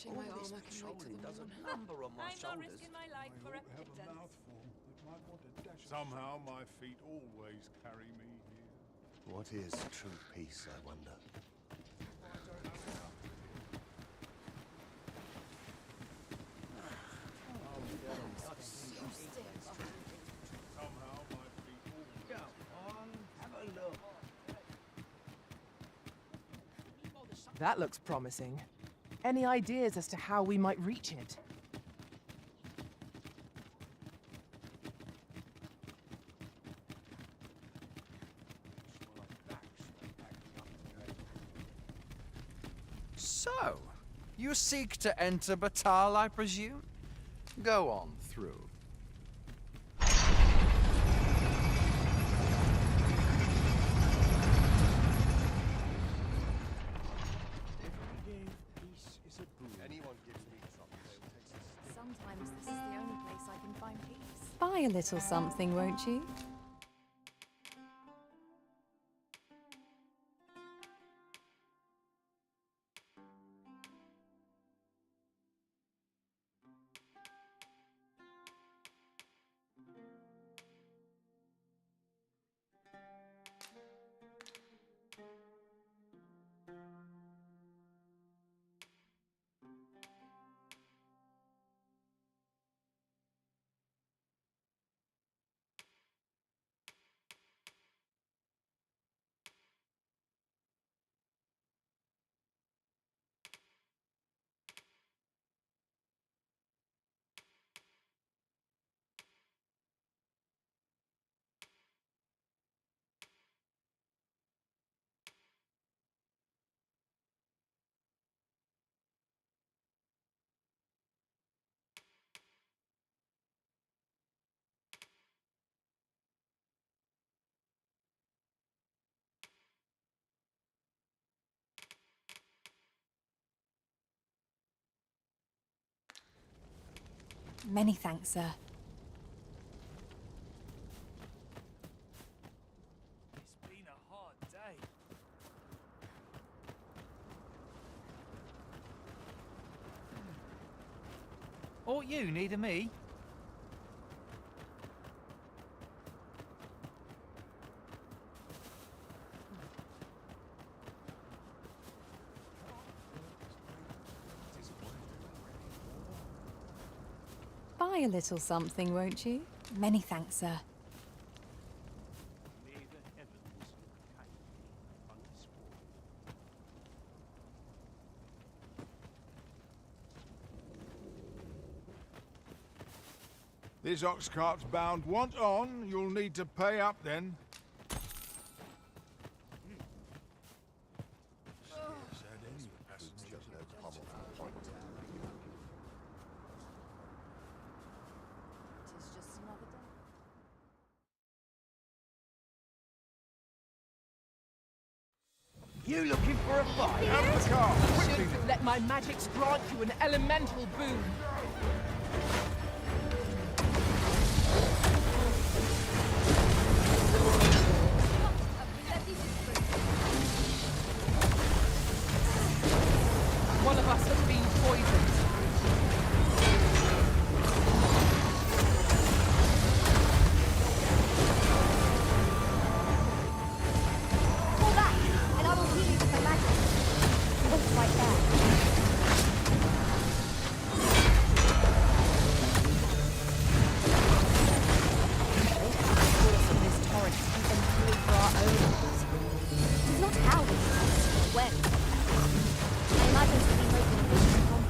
Wishing my armor can wait till the does a morning. number on my I'm not shoulders. risking my life for a pittance. Somehow my feet always carry me here. What is true peace, I wonder? Somehow my feet always... Go on, have a look. That looks promising. Any ideas as to how we might reach it? So, you seek to enter Batal, I presume? Go on through. Anyone gives me trouble, Sometimes this is the only place I can find peace. Buy a little something, won't you? Many thanks, sir. It's been a hard day. Ought you need me? Buy a little something, won't you? Many thanks, sir. May the heavens guide me on this war. This ox cart's bound. Want on, you'll need to pay up then. It is just another day. You looking for a fight? Have the car, quickly! Let my magics grant you an elemental boon. One of us has been poisoned. Pull back, and I will heal you with the magic. Look right there. Force of this torrent and then do it for our own ends. It is not how we do it, but when. I imagine to be making a vision from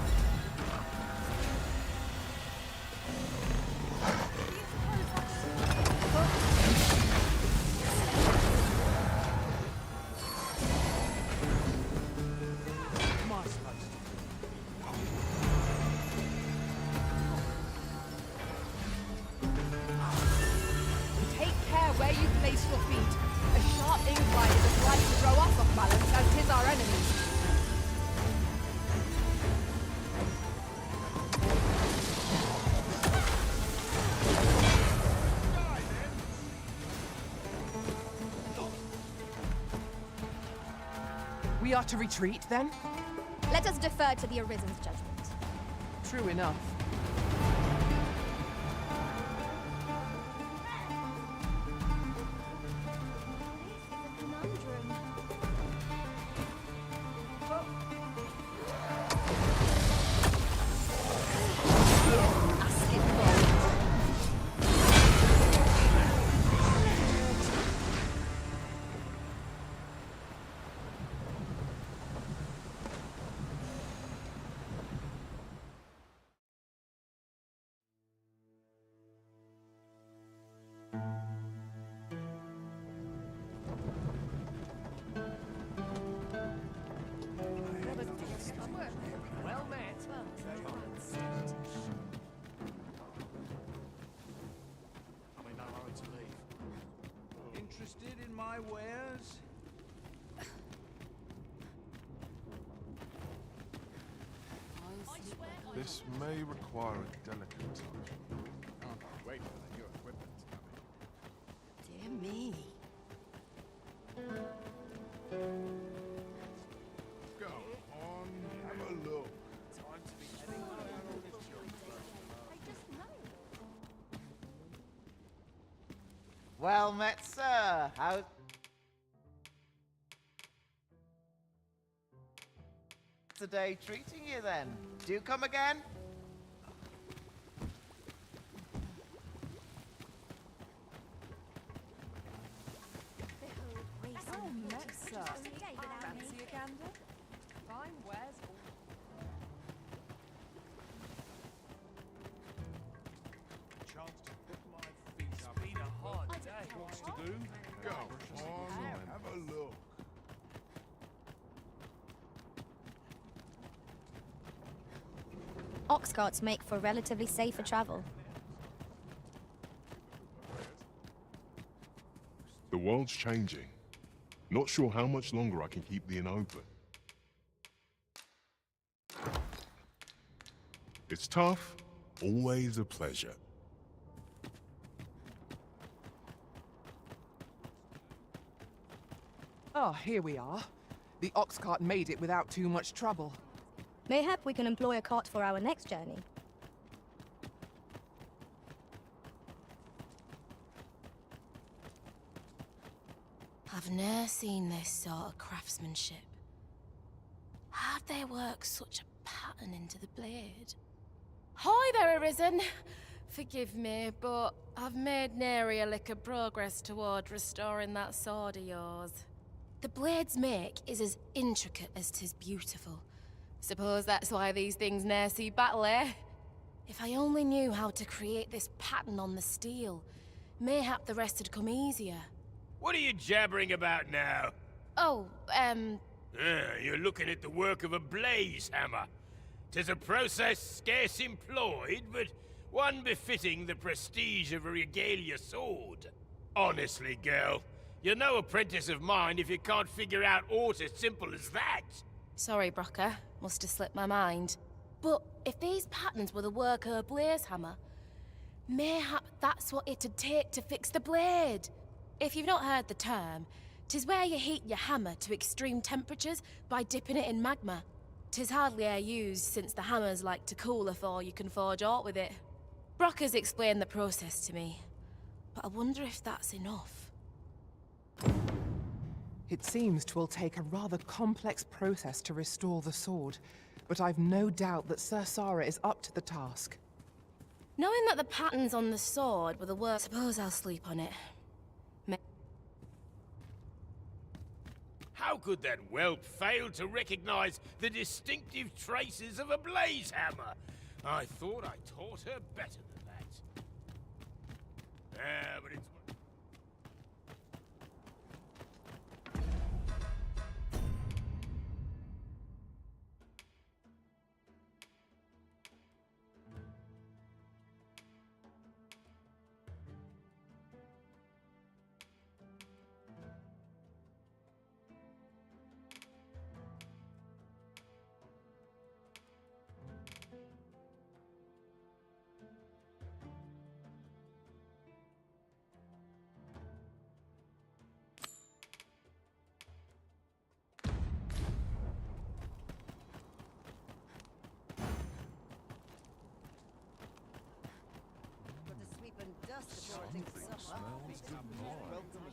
Take care where you place your feet. A sharp incline is as likely to throw us off balance as 'tis our enemies. We are to retreat, then? Let us defer to the Arisen's judgment. True enough. Well met. I'm in no hurry to leave. Interested in my wares? This may require a delicate touch. Can't wait for the new equipment's coming. Dear me. Go on, have a look. Time to be heading home on this job. Well met, sir. How's today treating you then? Do come again? Oh, Metza. Fancy a gander? Fine wares. Chance to put my feet up. Been a hard day. What's to do? Go on, have a look. Ox carts make for relatively safer travel. The world's changing. Not sure how much longer I can keep the inn open. It's tough, always a pleasure. Ah, here we are. The ox cart made it without too much trouble. Mayhap we can employ a cart for our next journey. I've ne'er seen this sort of craftsmanship. How'd they work such a pattern into the blade? Hi there, Arisen. Forgive me, but I've made nary a lick of progress toward restoring that sword of yours. The blade's make is as intricate as 'tis beautiful. Suppose that's why these things ne'er see battle, eh? If I only knew how to create this pattern on the steel, mayhap the rest had come easier. What are you jabbering about now? Oh, You're looking at the work of a blaze hammer. 'Tis a process scarce employed, but one befitting the prestige of a regalia sword. Honestly, girl, you're no apprentice of mine if you can't figure out aught as simple as that. Sorry, Brocker. Must have slipped my mind. But if these patterns were the work of a blaze hammer, mayhap that's what it'd take to fix the blade. If you've not heard the term, 'tis where you heat your hammer to extreme temperatures by dipping it in magma. 'Tis hardly e'er used since the hammers like to cool afore you can forge aught with it. Brocker's explained the process to me, but I wonder if that's enough. It seems 'twill take a rather complex process to restore the sword, but I've no doubt that Sorcerer is up to the task. Knowing that the patterns on the sword were the work, suppose I'll sleep on it. How could that whelp fail to recognize the distinctive traces of a blaze hammer? I thought I taught her better than that. But it's...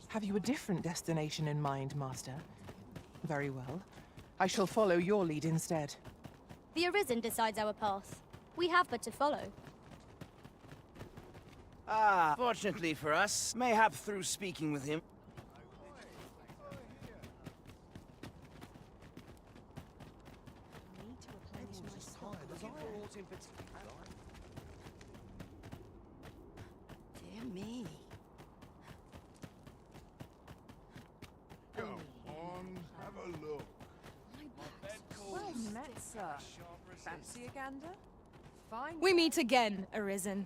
Have you a different destination in mind, Master? Very well. I shall follow your lead instead. The Arisen decides our path. We have but to follow. Ah, fortunately for us, mayhap through speaking with him. Dear me. Go on, have a look. Well met, sir. Fancy a gander? Fine. We meet again, Arisen.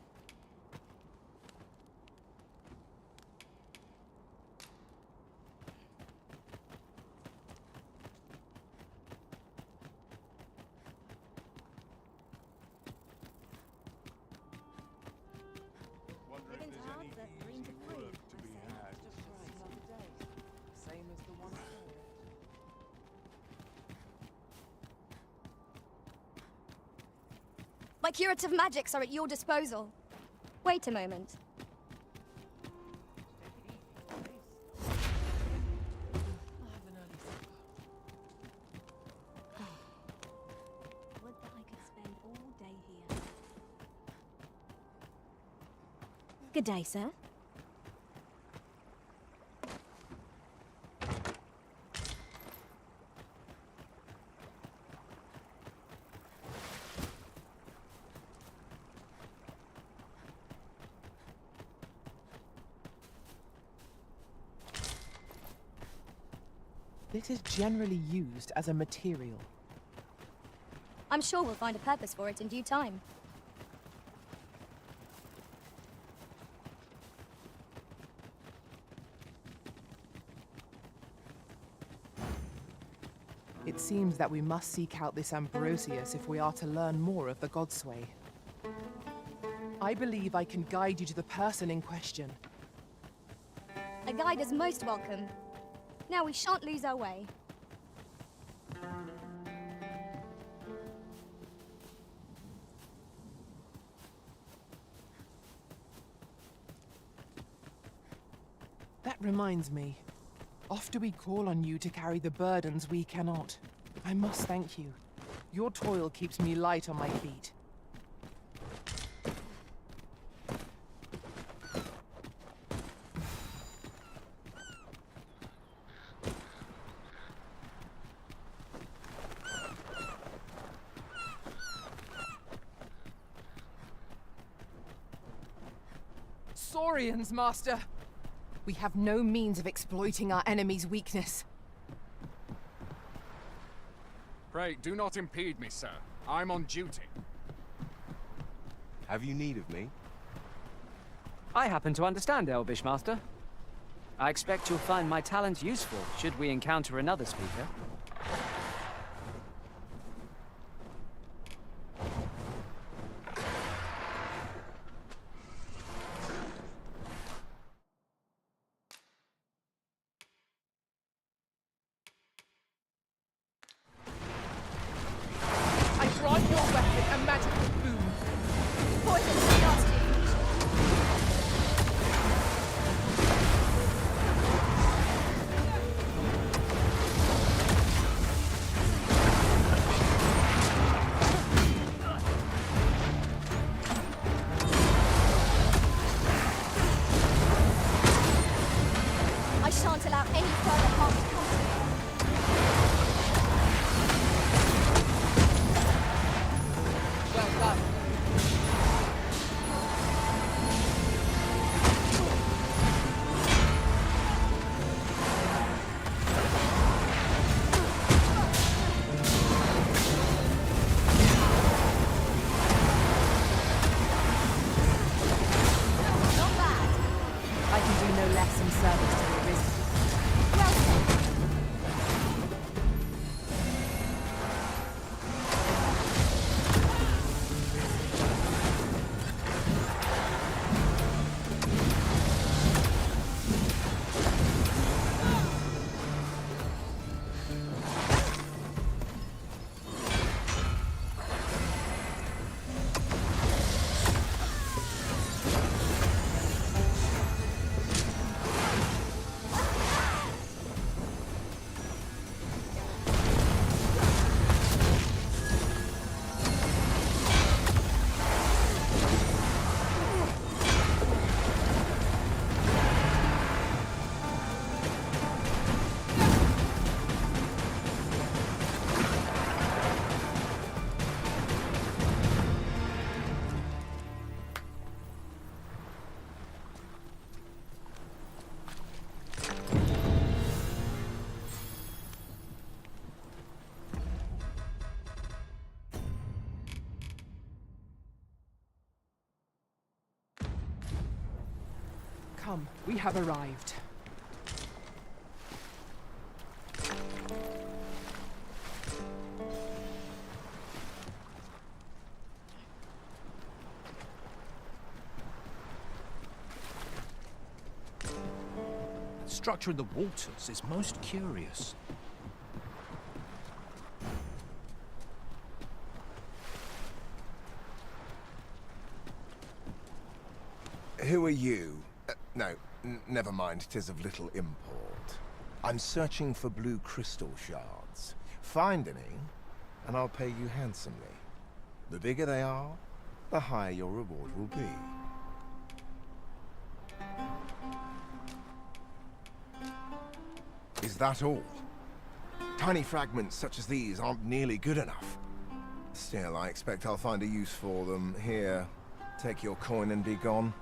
Wonder if there's any easy work to be had. Same as the one before. My curative magics are at your disposal. Wait a moment. Would that I could spend all day here. Good day, sir. This is generally used as a material. I'm sure we'll find a purpose for it in due time. It seems that we must seek out this Ambrosius if we are to learn more of the Godsway. I believe I can guide you to the person in question. A guide is most welcome. Now we shan't lose our way. That reminds me. Oft do we call on you to carry the burdens we cannot. I must thank you. Your toil keeps me light on my feet. Saurians, Master! We have no means of exploiting our enemy's weakness. Pray, do not impede me, sir. I'm on duty. Have you need of me? I happen to understand Elvish, Master. I expect you'll find my talents useful should we encounter another speaker. I grant your weapon a magical boon. Poison starts to I shan't allow any further harm to come to me. Well done. Not bad. I can do no less in service to the Arisen. Well said. Come, we have arrived. The structure in the waters is most curious. Who are you? No, never mind, 'tis of little import. I'm searching for blue crystal shards. Find any, and I'll pay you handsomely. The bigger they are, the higher your reward will be. Is that all? Tiny fragments such as these aren't nearly good enough. Still, I expect I'll find a use for them. Here, take your coin and be gone.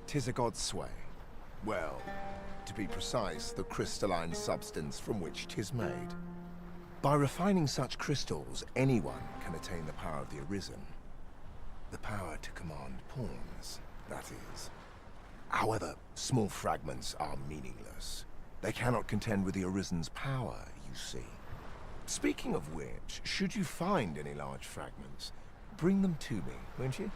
'Tis a god's sway. Well, to be precise, the crystalline substance from which 'tis made. By refining such crystals, anyone can attain the power of the Arisen. The power to command pawns, that is. However, small fragments are meaningless. They cannot contend with the Arisen's power, you see. Speaking of which, should you find any large fragments, bring them to me, won't you?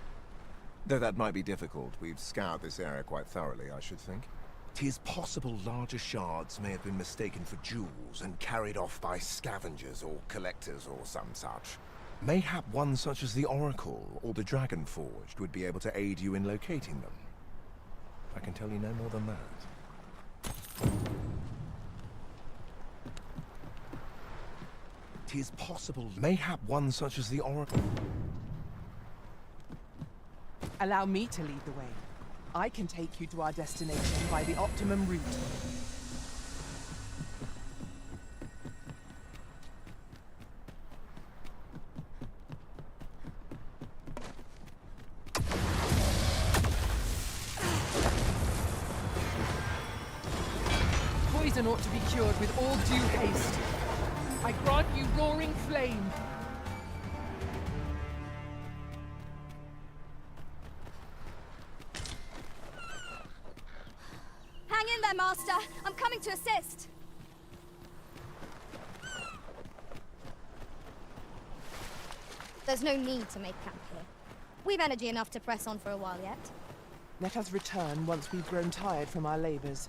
Though that might be difficult. We've scoured this area quite thoroughly, I should think. 'Tis possible larger shards may have been mistaken for jewels and carried off by scavengers or collectors or some such. Mayhap one such as the Oracle or the Dragon Forged would be able to aid you in locating them. I can tell you no more than that. 'Tis possible mayhap one such as the Oracle. Allow me to lead the way. I can take you to our destination by the optimum route. Poison ought to be cured with all due haste. I grant you roaring flame. Hang in there, Master. I'm coming to assist. There's no need to make camp here. We've energy enough to press on for a while yet. Let us return once we've grown tired from our labors.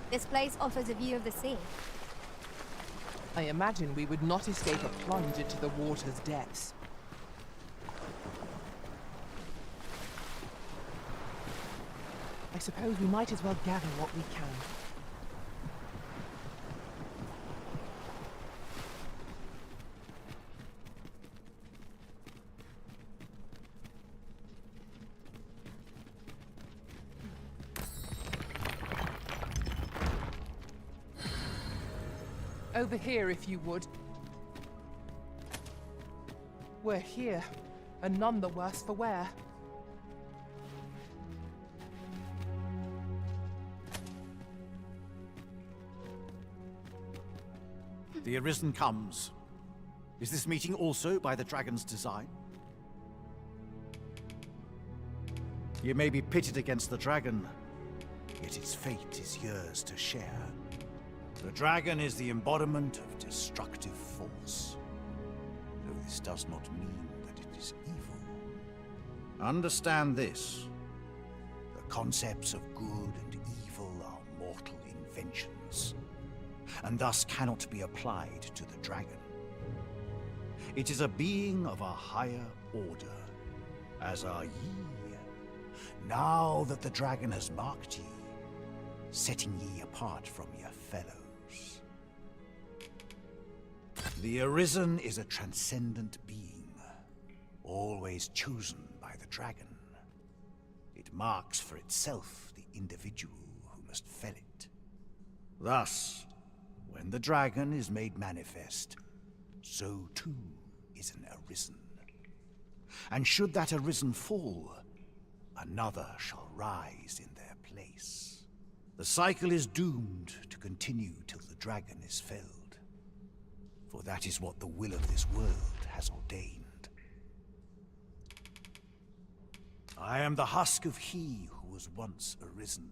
This place offers a view of the sea. I imagine we would not escape a plunge into the water's depths. I suppose we might as well gather what we can. Over here, if you would. We're here, and none the worse for wear. The Arisen comes. Is this meeting also by the Dragon's design? You may be pitted against the Dragon, yet its fate is yours to share. The Dragon is the embodiment of destructive force, though this does not mean that it is evil. Understand this. The concepts of good and evil are mortal and thus cannot be applied to the dragon. It is a being of a higher order, as are ye. Now that the dragon has marked ye, setting ye apart from your fellows. The Arisen is a transcendent being, always chosen by the dragon. It marks for itself the individual who must fell it. Thus, when the dragon is made manifest, so too is an Arisen. And should that Arisen fall, another shall rise in their place. The cycle is doomed to continue till the dragon is felled, for that is what the will of this world has ordained. I am the husk of he who was once Arisen.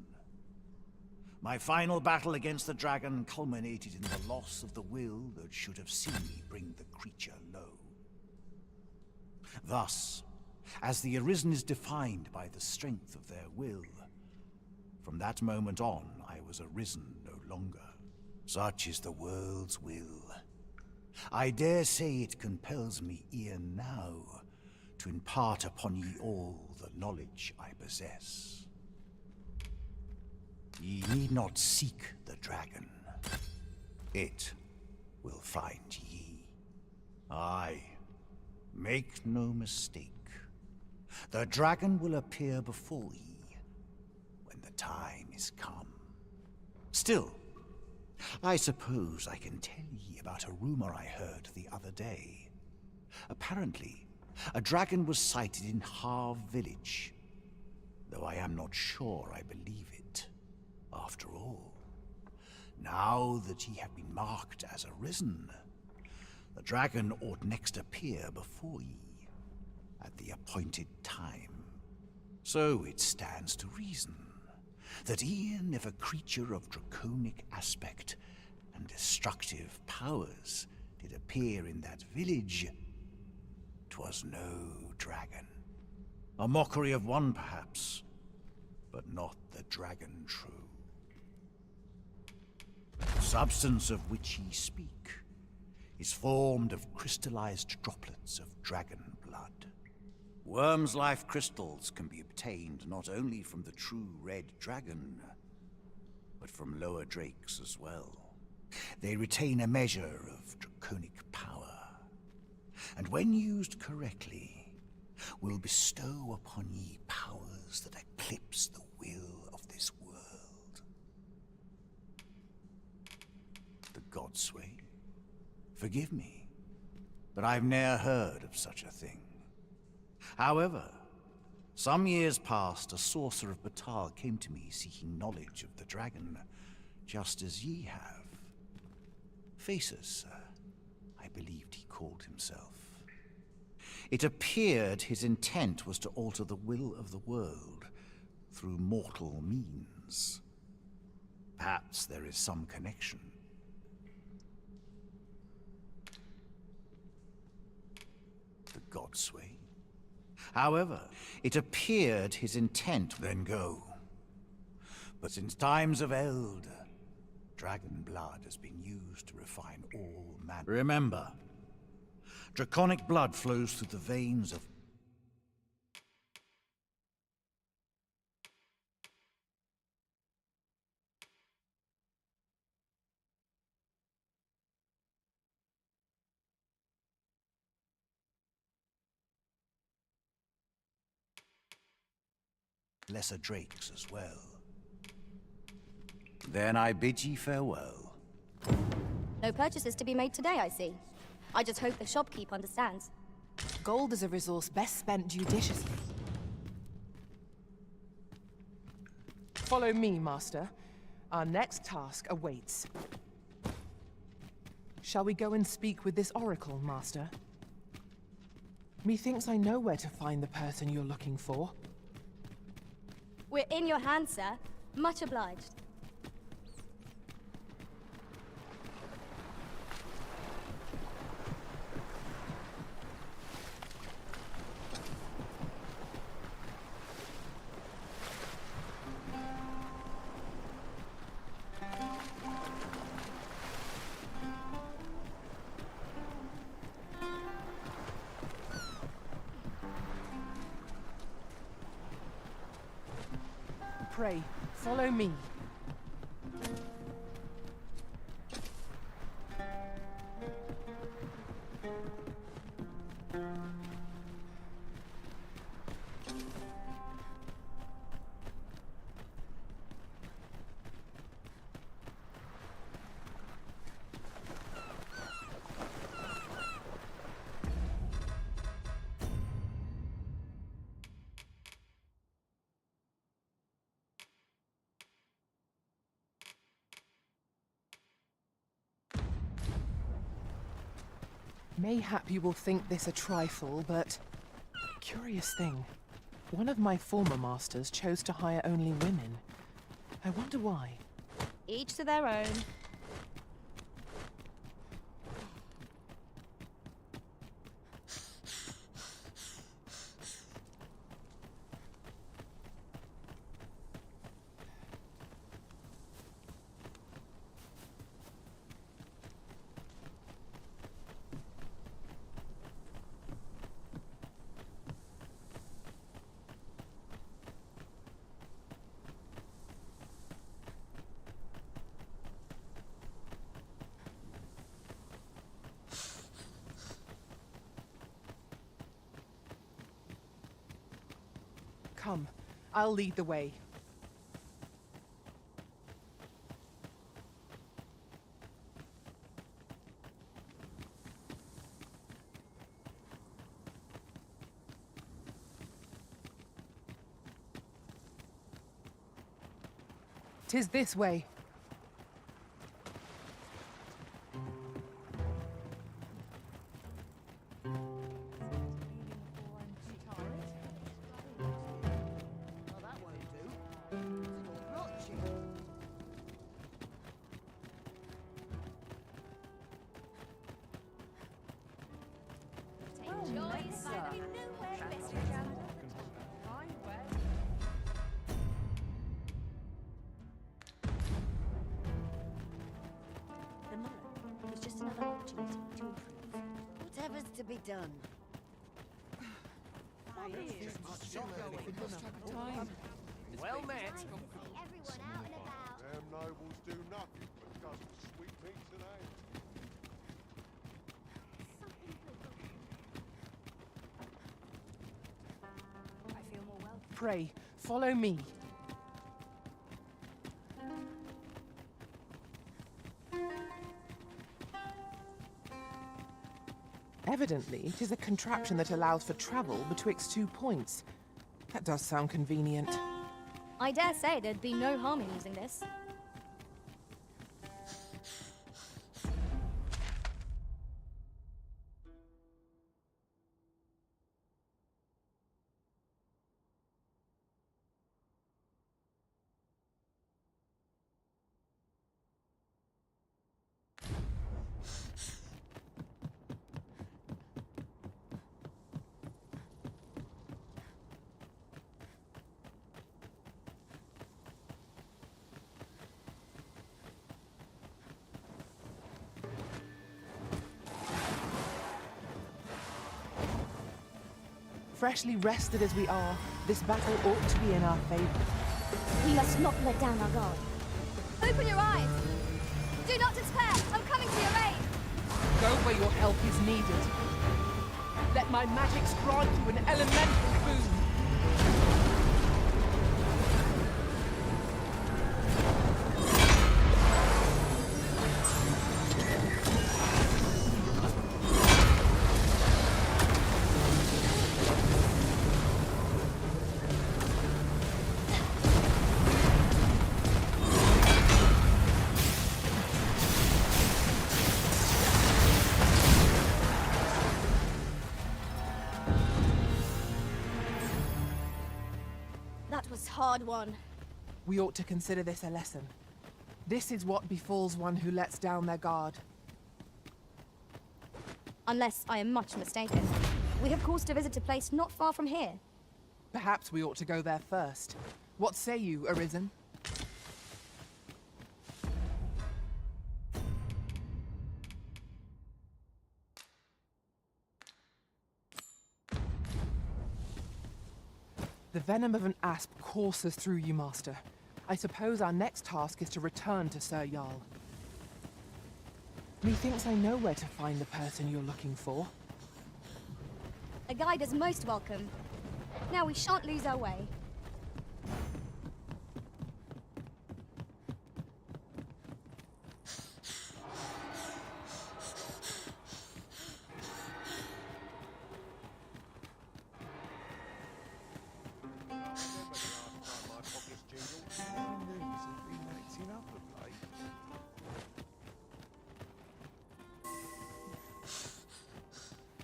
My final battle against the dragon culminated in the loss of the will that should have seen me bring the creature low. Thus, as the Arisen is defined by the strength of their will, from that moment on I was Arisen no longer. Such is the world's will. I dare say it compels me e'en now to impart upon ye all the knowledge I possess. Ye need not seek the dragon. It will find ye. Aye, make no mistake. The dragon will appear before ye when the time is come. Still, I suppose I can tell ye about a rumor I heard the other day. Apparently, a dragon was sighted in Harv village, though I am not sure I believe it. After all, now that ye have been marked as Arisen, the dragon ought next appear before ye at the appointed time. So it stands to reason that e'en if a creature of draconic aspect and destructive powers did appear in that village, 'twas no dragon. A mockery of one, perhaps, but not the dragon true. The substance of which ye speak is formed of crystallized droplets of dragon blood. Worm's life crystals can be obtained not only from the true red dragon, but from lower drakes as well. They retain a measure of draconic power, and when used correctly, will bestow upon ye powers that eclipse the will of this world. The Godsway, forgive me, but I've ne'er heard of such a thing. However, some years past, a sorcerer of Batal came to me seeking knowledge of the dragon, just as ye have. Faces, I believed he called himself. It appeared his intent was to alter the will of the world through mortal means. Perhaps there is some connection. The Godsway. However, it appeared his intent then go. But since times of eld, dragon blood has been used to refine all manner. Remember, draconic blood flows through the veins of lesser drakes as well. Then I bid ye farewell. No purchases to be made today, I see. I just hope the shopkeep understands. Gold is a resource best spent judiciously. Follow me, Master. Our next task awaits. Shall we go and speak with this oracle, Master? Methinks I know where to find the person you're looking for. We're in your hands, sir. Much obliged. Pray, follow me. Mayhap you will think this a trifle, but... Curious thing. One of my former masters chose to hire only women. I wonder why. Each to their own. Come, I'll lead the way. "'Tis this way." The Mullen is just another opportunity to improve. Whatever's to be done. Well met. Everyone out and about. Them nobles do nothing but guzzle sweetmeats and ale. I feel more welcome. Pray, follow me. Evidently, it is a contraption that allows for travel betwixt 2 points. That does sound convenient. I dare say there'd be no harm in using this. Freshly rested as we are, this battle ought to be in our favor. We must not let down our guard. Open your eyes! Do not despair! I'm coming to your aid! Go where your help is needed. Let my magics grant you an elemental boon. That was hard won. We ought to consider this a lesson. This is what befalls one who lets down their guard. Unless I am much mistaken. We have cause to visit a place not far from here. Perhaps we ought to go there first. What say you, Arisen? The venom of an asp courses through you, Master. I suppose our next task is to return to Sir Jarl. Methinks I know where to find the person you're looking for. A guide is most welcome. Now we shan't lose our way.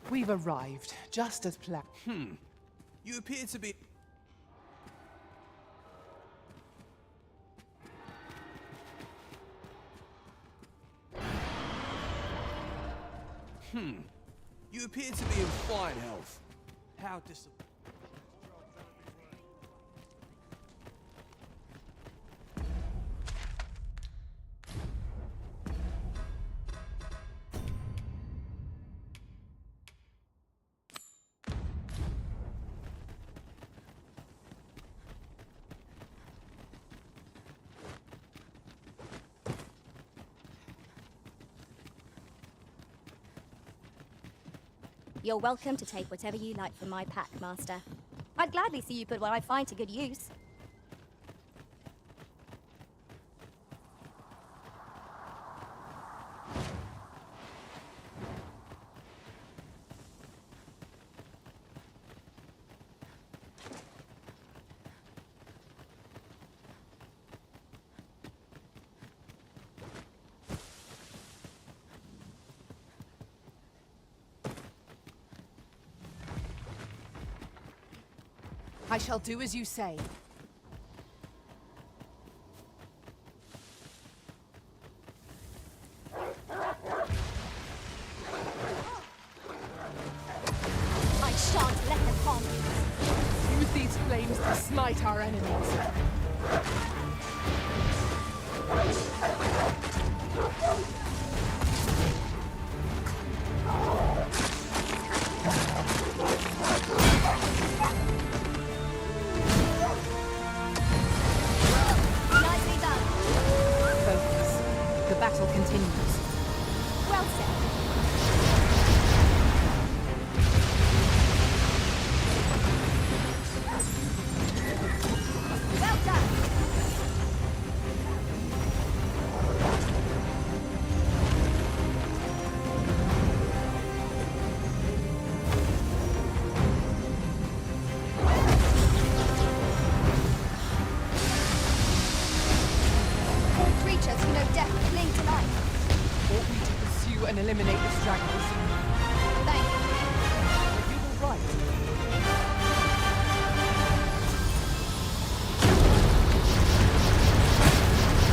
We've arrived, just as planned. You appear to be... You appear to be in fine health. How disappointing. You're welcome to take whatever you like from my pack, Master. I'd gladly see you put what I find to good use. I shall do as you say. I shan't let them harm you. Use these flames to smite our enemies. Nicely done. Focus. The battle continues. Well said. Well done. All creatures who know death cling to life. Ought we to pursue and eliminate the stragglers? Thank you. Are you all right?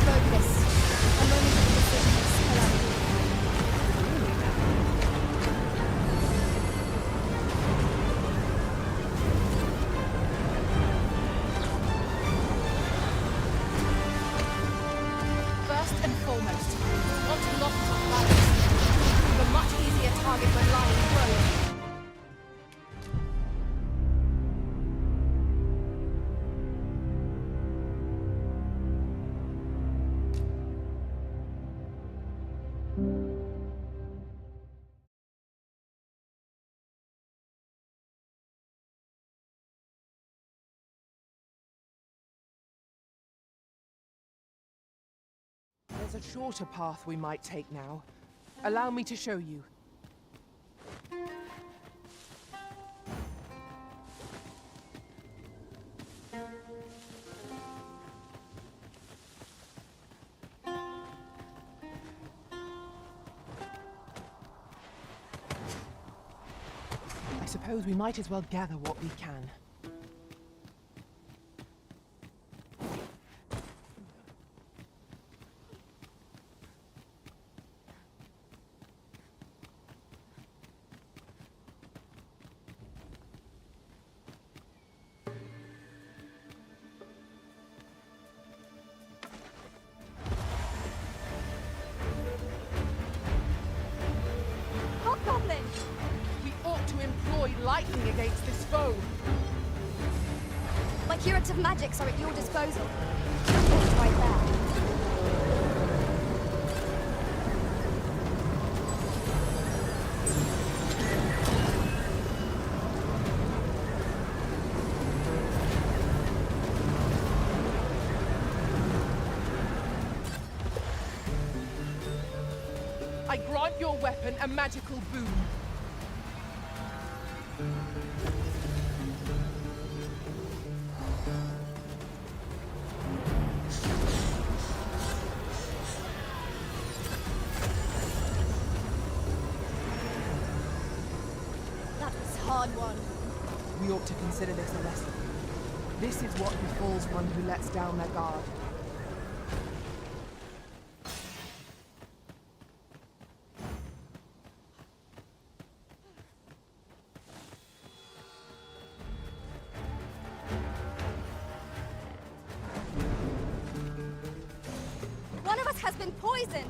Focus. A moment of decision is calamity. First and foremost, we want to knock off balance. Prove a much easier target when lying prone. There's a shorter path we might take now. Allow me to show you. I suppose we might as well gather what we can. Hobgoblin! We ought to employ lightning against this foe. Curative magics are at your disposal. It's right there. I grant your weapon a magical boon. That was a hard one. We ought to consider this a lesson. This is what befalls one who lets down their guard. One of us has been poisoned!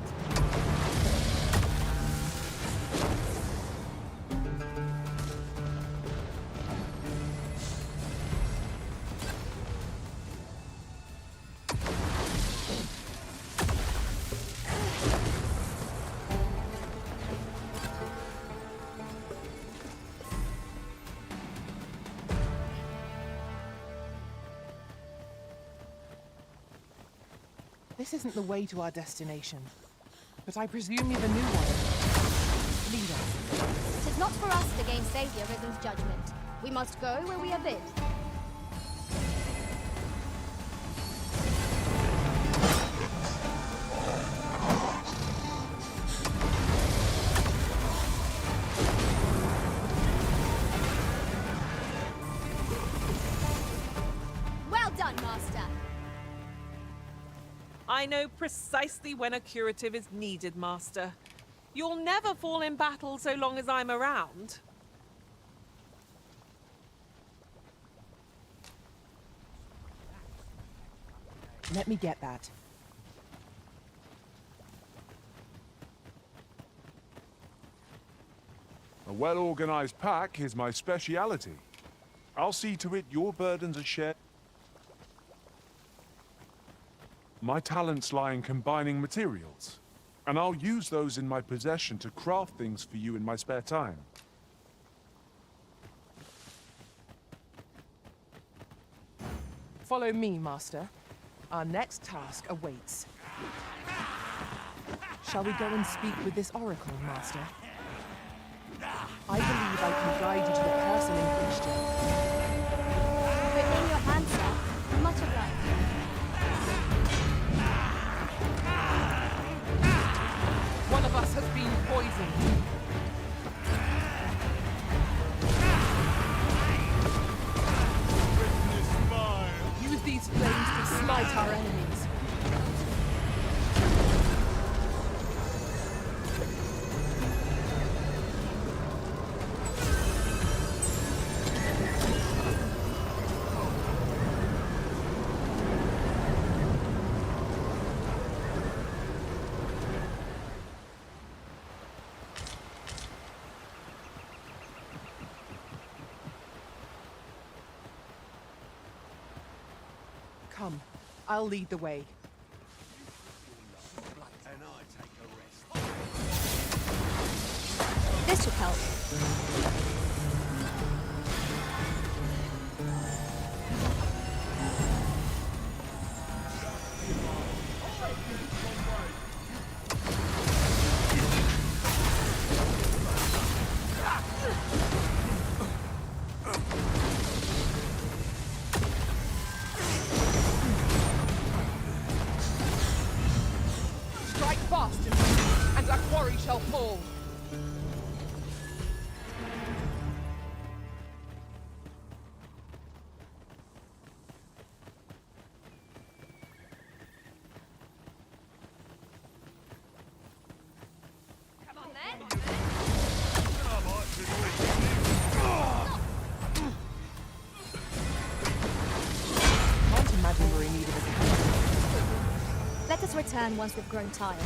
This isn't the way to our destination. But I presume you're the new one. Lead us. 'Tis not for us to gainsay the Arisen's judgment. We must go where we are bid. Well done, Master. I know precisely when a curative is needed, Master. You'll never fall in battle so long as I'm around. Let me get that. A well-organized pack is my speciality. I'll see to it your burdens are shared. My talents lie in combining materials, and I'll use those in my possession to craft things for you in my spare time. Follow me, Master. Our next task awaits. Shall we go and speak with this oracle, Master? I believe I can guide you to the person in question. But in your hands, sir. Much obliged. One of us has been poisoned. Use these flames to smite our enemies. Come, I'll lead the way. This should help. Strike fast, and our quarry shall fall. Can't imagine we're in need of a companion. Let us return once we've grown tired.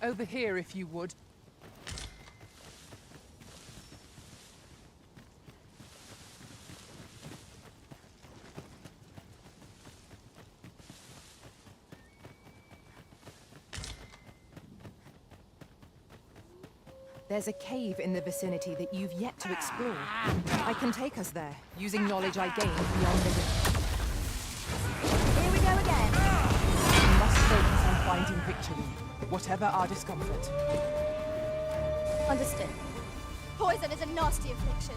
Over here, if you would. There's a cave in the vicinity that you've yet to explore. I can take us there, using knowledge I gained beyond the rift. Here we go again. We must focus on finding victory, whatever our discomfort. Understood. Poison is a nasty affliction.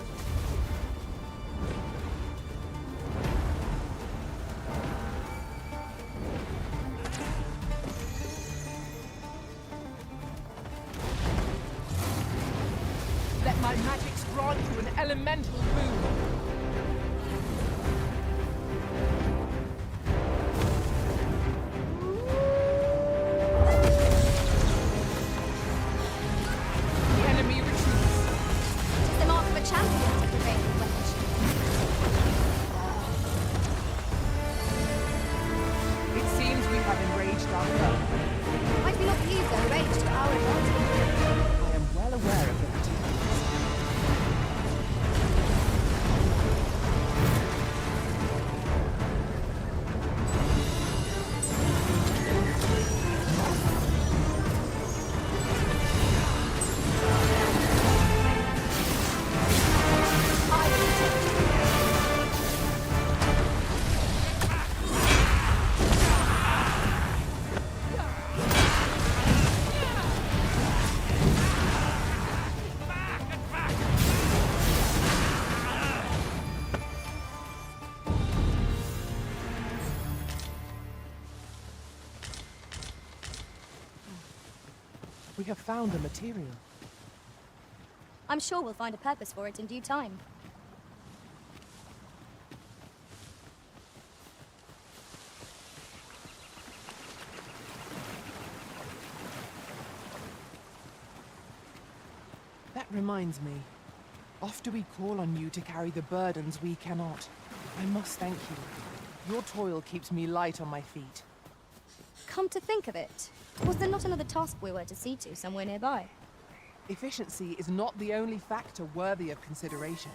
Let my magics grant you an elemental boon. The enemy retreats. It's the mark of a champion to prevail with wedge. It seems we have enraged our foe. Might we not use their rage to our advantage? I am well aware of that. We have found a material. I'm sure we'll find a purpose for it in due time. That reminds me. Often we call on you to carry the burdens we cannot. I must thank you. Your toil keeps me light on my feet. Come to think of it, was there not another task we were to see to somewhere nearby? Efficiency is not the only factor worthy of consideration.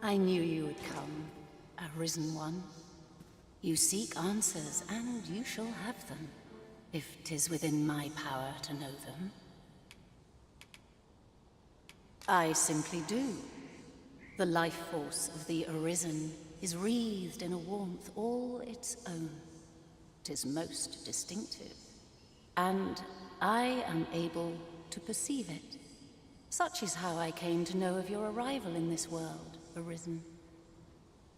I knew you would come, Arisen one. You seek answers, and you shall have them, if 'tis within my power to know them. I simply do. The life force of the Arisen is wreathed in a warmth all its own. 'Tis most distinctive, and I am able to perceive it. Such is how I came to know of your arrival in this world, Arisen.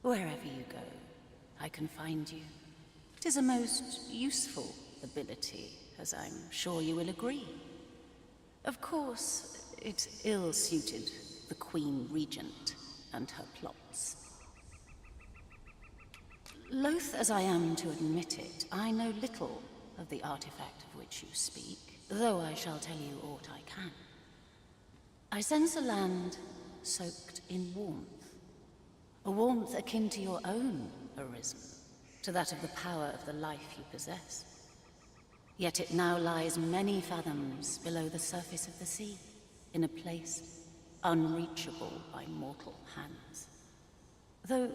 Wherever you go, I can find you. 'Tis a most useful ability, as I'm sure you will agree. Of course, it ill-suited the Queen Regent and her plots. Loath as I am to admit it, I know little of the artifact of which you speak, though I shall tell you aught I can. I sense a land soaked in warmth. A warmth akin to your own, Arisen, to that of the power of the life you possess. Yet it now lies many fathoms below the surface of the sea, in a place unreachable by mortal hands. Though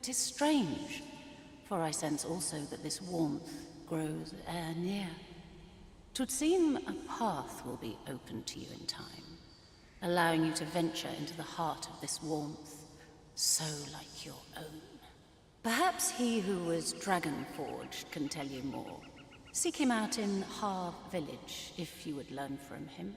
'tis strange, for I sense also that this warmth grows ere near. 'Twould seem a path will be open to you in time, allowing you to venture into the heart of this warmth, so like your own. Perhaps he who was dragon-forged can tell you more. Seek him out in Harv Village, if you would learn from him.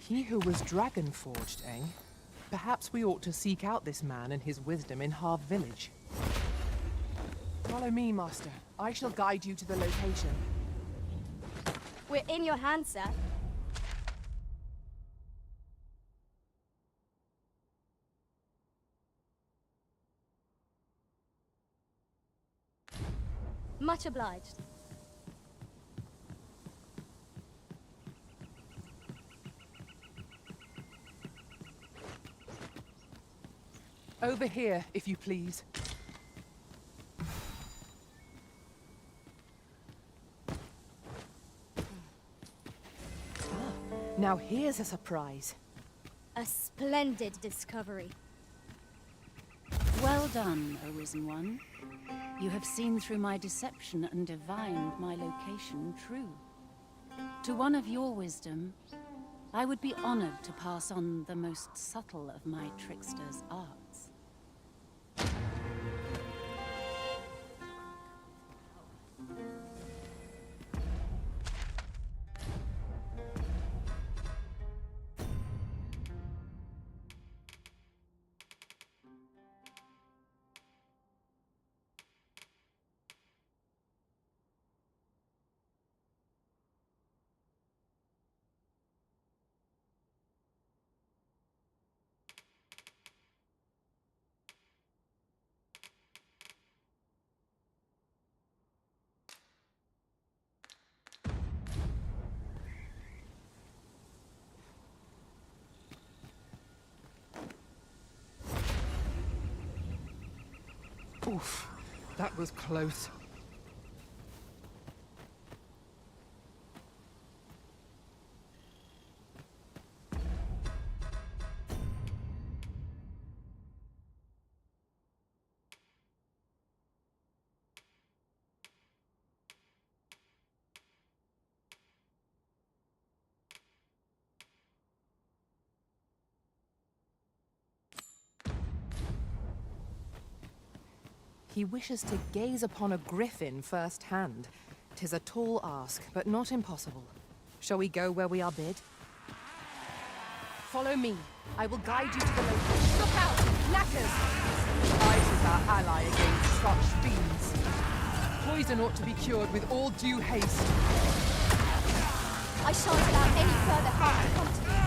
He who was dragon-forged, eh? Perhaps we ought to seek out this man and his wisdom in Harv Village. Follow me, Master. I shall guide you to the location. We're in your hands, sir. Much obliged. Over here, if you please. Now here's a surprise. A splendid discovery. Well done, Arisen One. You have seen through my deception and divined my location true. To one of your wisdom, I would be honored to pass on the most subtle of my trickster's arts. Oof, that was close. He wishes to gaze upon a griffin firsthand. 'Tis a tall ask, but not impossible. Shall we go where we are bid? Follow me. I will guide you to the location. Look out! Knackers! Ice is our ally against such fiends. Poison ought to be cured with all due haste. I shan't allow any further harm to come to you.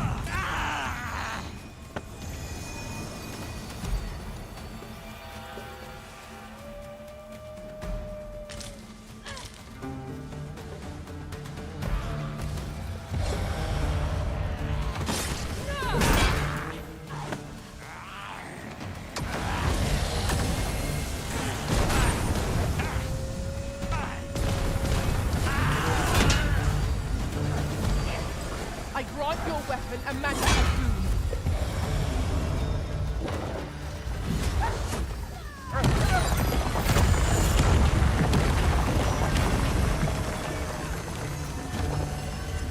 I grant your weapon a magical boon.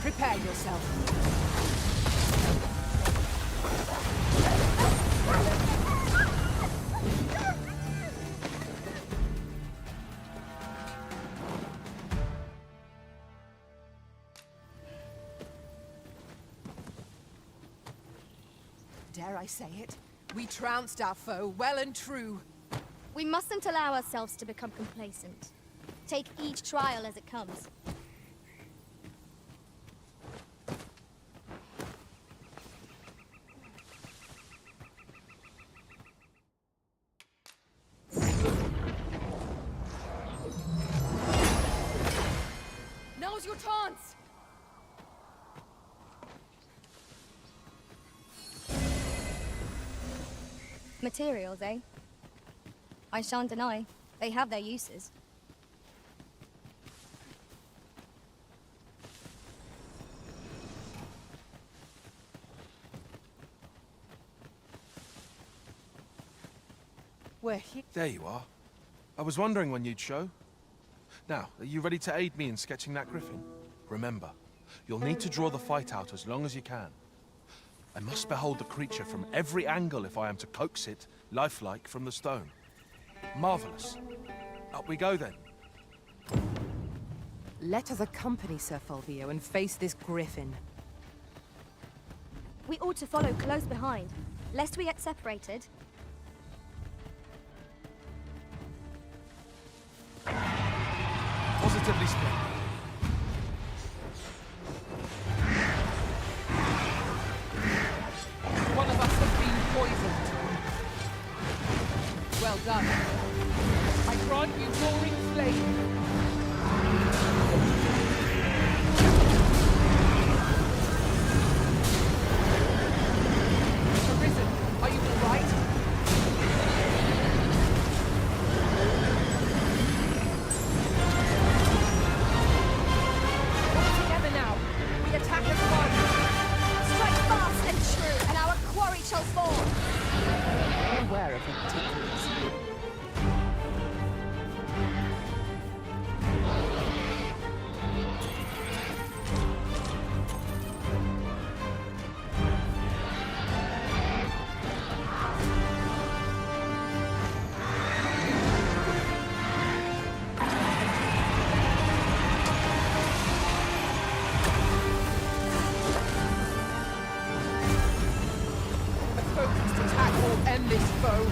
Prepare yourself. Dare I say it? We trounced our foe well and true. We mustn't allow ourselves to become complacent. Take each trial as it comes. Now's your chance! Materials, eh? I shan't deny. They have their uses. We're here. There you are. I was wondering when you'd show. Now, are you ready to aid me in sketching that griffin? Remember, you'll need to draw the fight out as long as you can. I must behold the creature from every angle if I am to coax it, lifelike, from the stone. Marvelous. Up we go then. Let us accompany Sir Fulvio and face this griffin. We ought to follow close behind, lest we get separated. Positively splendid. One of us has been poisoned. Well done. I grant you roaring flame. Arisen, are you all right? All together now. We attack as one. Strike fast and true, and our quarry shall fall. I'm aware of the particulars. A focused attack will end this foe.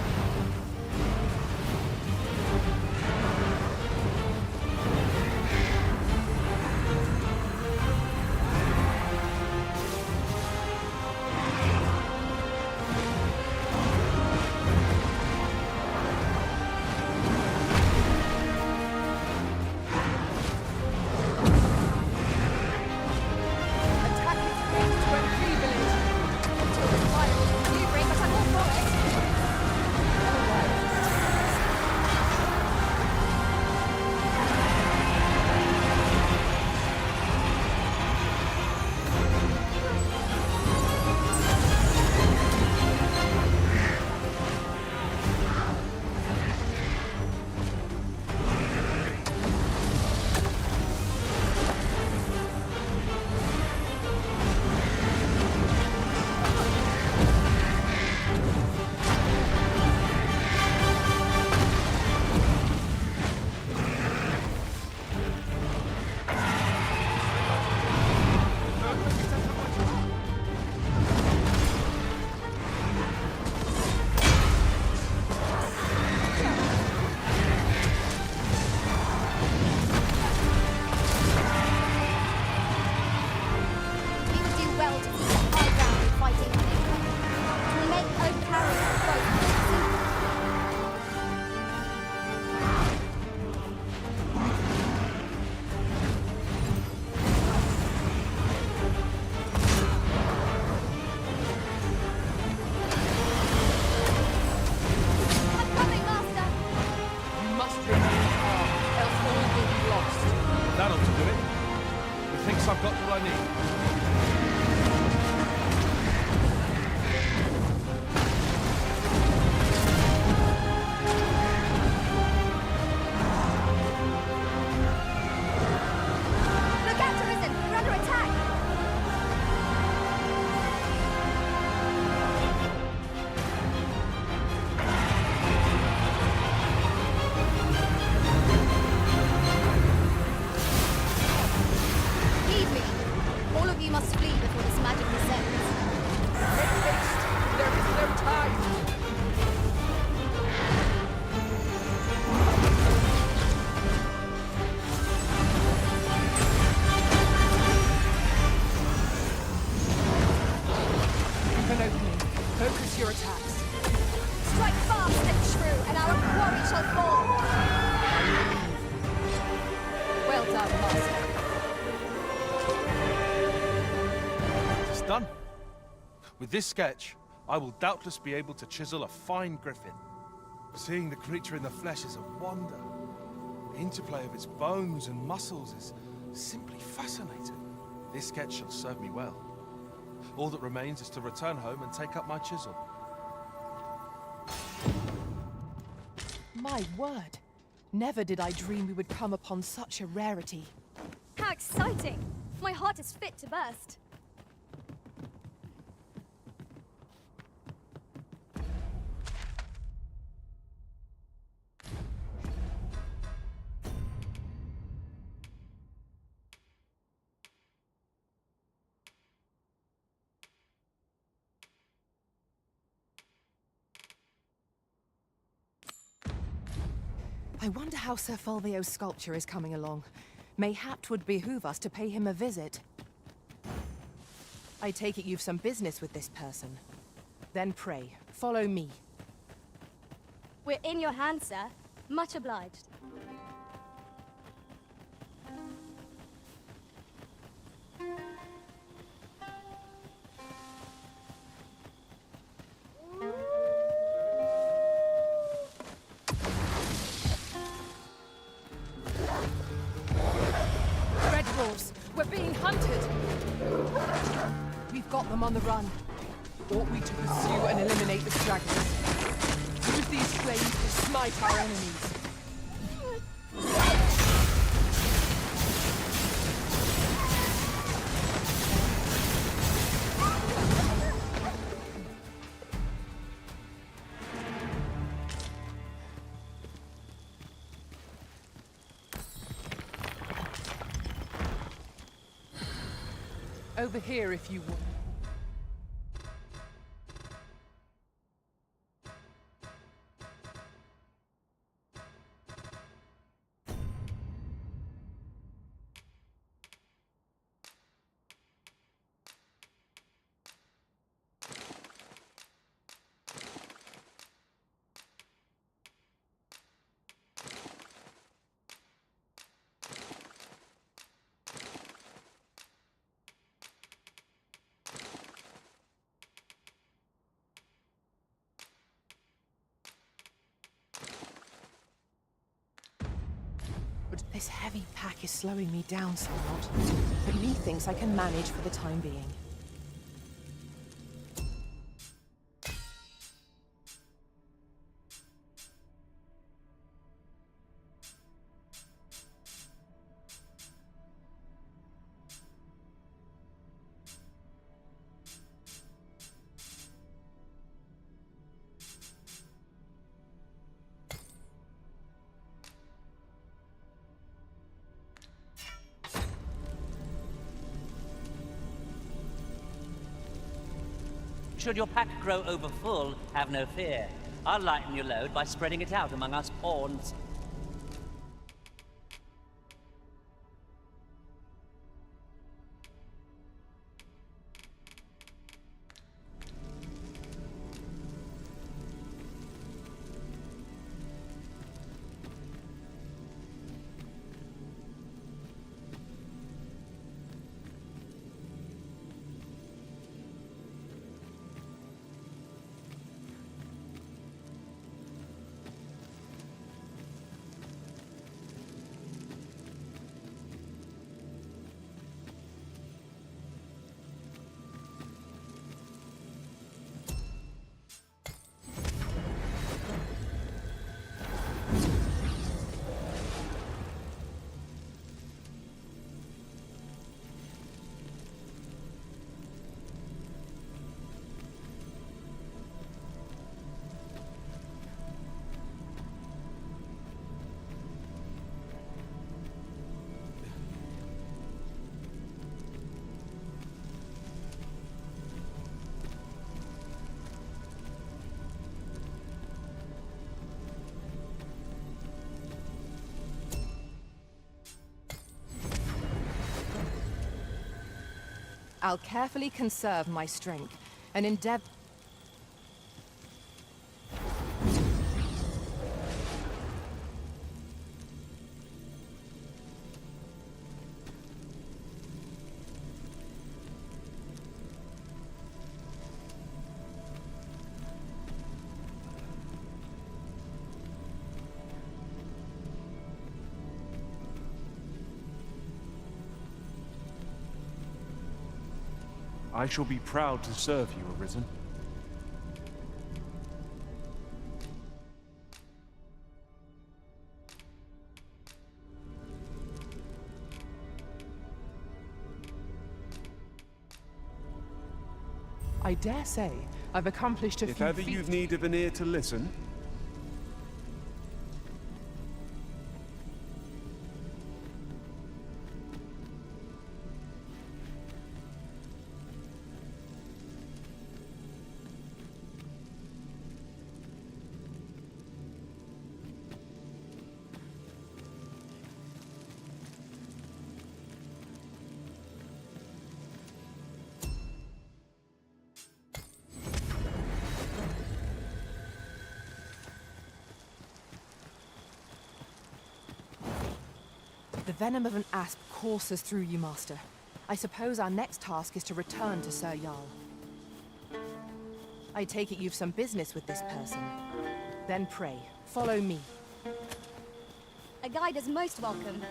Attack its base to enfeeble it until the fire is quivering, but I'm all for it. We would do well to keep the high ground in fighting Enigma. To make own carry our both. I'm coming, Master! You must remain calm, else all will be lost. That'll do it. Methinks I've got what I need. Look out, Arisen! We're under attack! Heed me! All of you must flee before this magic descends. Make haste! There is no time! Keep an opening. Focus your attacks. Strike fast and true, and our quarry shall fall! Well done, Master. It's done. With this sketch, I will doubtless be able to chisel a fine griffin. Seeing the creature in the flesh is a wonder. The interplay of its bones and muscles is simply fascinating. This sketch shall serve me well. All that remains is to return home and take up my chisel. My word. Never did I dream we would come upon such a rarity. How exciting! My heart is fit to burst. I wonder how Sir Fulvio's sculpture is coming along. Mayhap 'twould behoove us to pay him a visit. I take it you've some business with this person. Then pray, follow me. We're in your hands, sir. Much obliged. Red wolves, we're being hunted! We've got them on the run. Ought we to pursue and eliminate the dragons? Use these flames to smite our enemies. Over here, if you would. This heavy pack is slowing me down somewhat, but methinks I can manage for the time being. Should your pack grow overfull, have no fear. I'll lighten your load by spreading it out among us pawns. I'll carefully conserve my strength and endeavor. I shall be proud to serve you, Arisen. I dare say I've accomplished a If few ever feats. you've need of an ear to listen, venom of an asp courses through you, Master. I suppose our next task is to return to Sir Jarl. I take it you've some business with this person. Then pray, follow me. A guide is most welcome.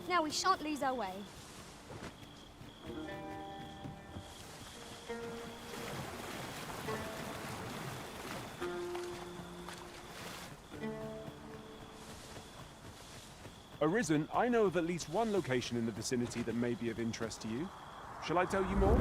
Now we shan't lose our way. Arisen, I know of at least one location in the vicinity that may be of interest to you. Shall I tell you more?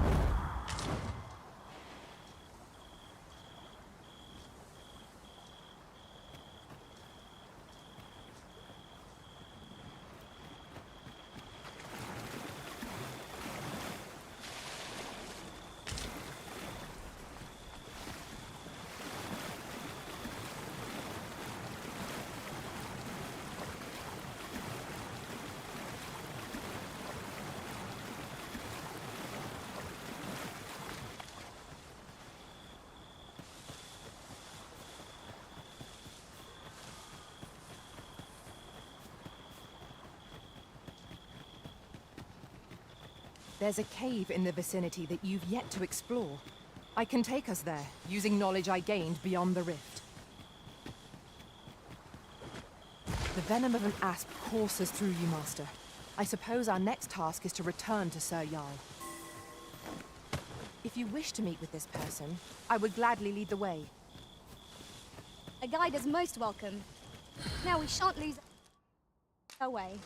There's a cave in the vicinity that you've yet to explore. I can take us there, using knowledge I gained beyond the rift. The venom of an asp courses through you, Master. I suppose our next task is to return to Sir Jarl. If you wish to meet with this person, I would gladly lead the way. A guide is most welcome. Now we shan't lose our way.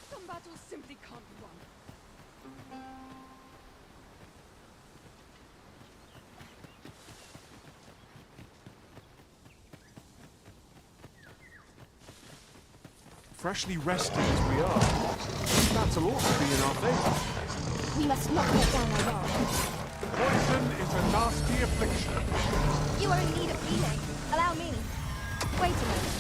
Some battles simply can't be won. Freshly rested as we are, this battle ought to be in our favor. We must not let down our guard. Poison is a nasty affliction. You are in need of healing. Allow me. Wait a moment.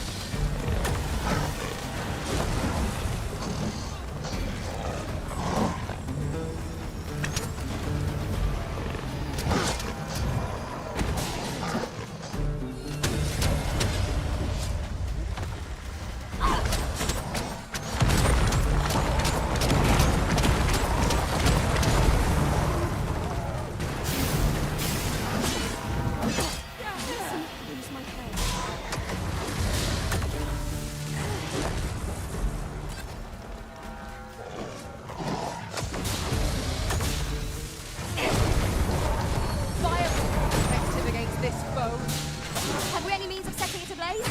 Have we any means of setting it ablaze?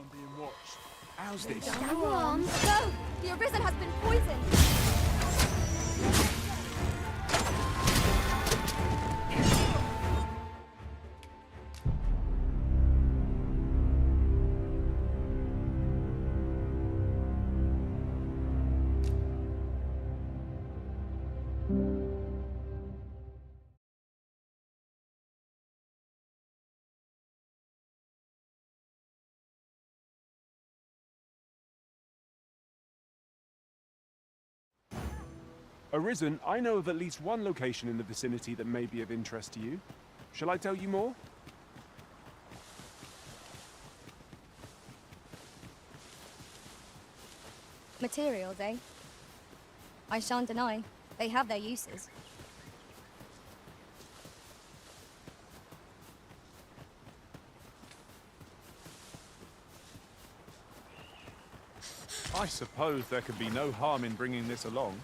I'm being watched. How's this? Go on. Go! The Arisen has been poisoned! Arisen, I know of at least one location in the vicinity that may be of interest to you. Shall I tell you more? Materials, eh? I shan't deny. They have their uses. I suppose there could be no harm in bringing this along.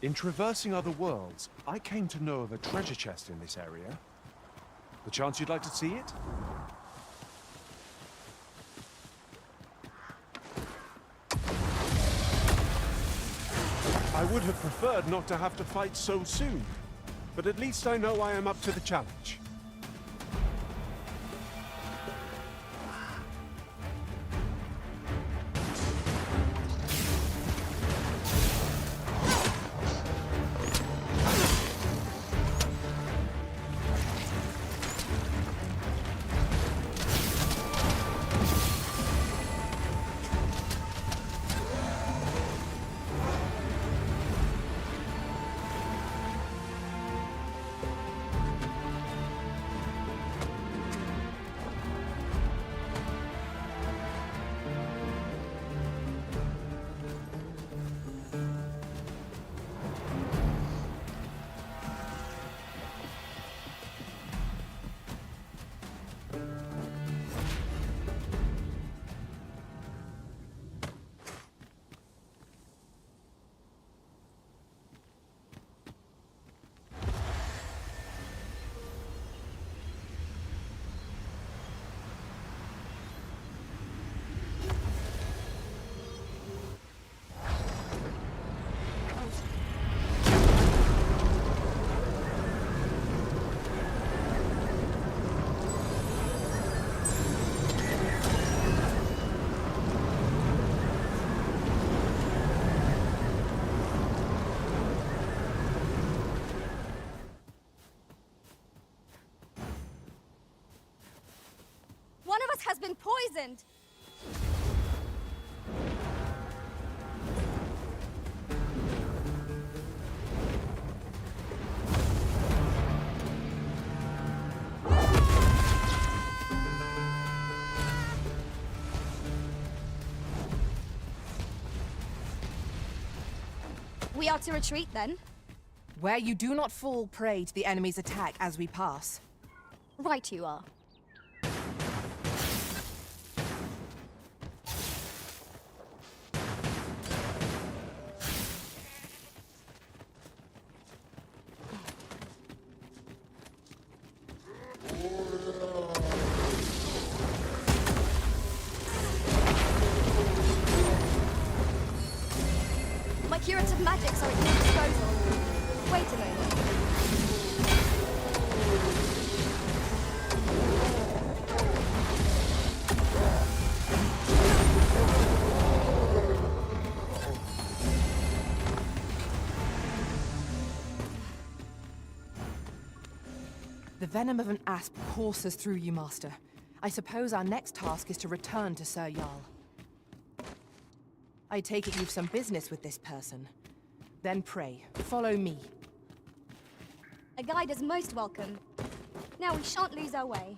In traversing other worlds, I came to know of a treasure chest in this area. The chance you'd like to see it? I would have preferred not to have to fight so soon, but at least I know I am up to the challenge. One of us has been poisoned! We are to retreat then? Where you do not fall prey to the enemy's attack as we pass. Right you are. My curative magics are at your disposal. Wait a moment. The venom of an asp courses through you, Master. I suppose our next task is to return to Sir Jarl. I take it you've some business with this person. Then pray, follow me. A guide is most welcome. Now we shan't lose our way.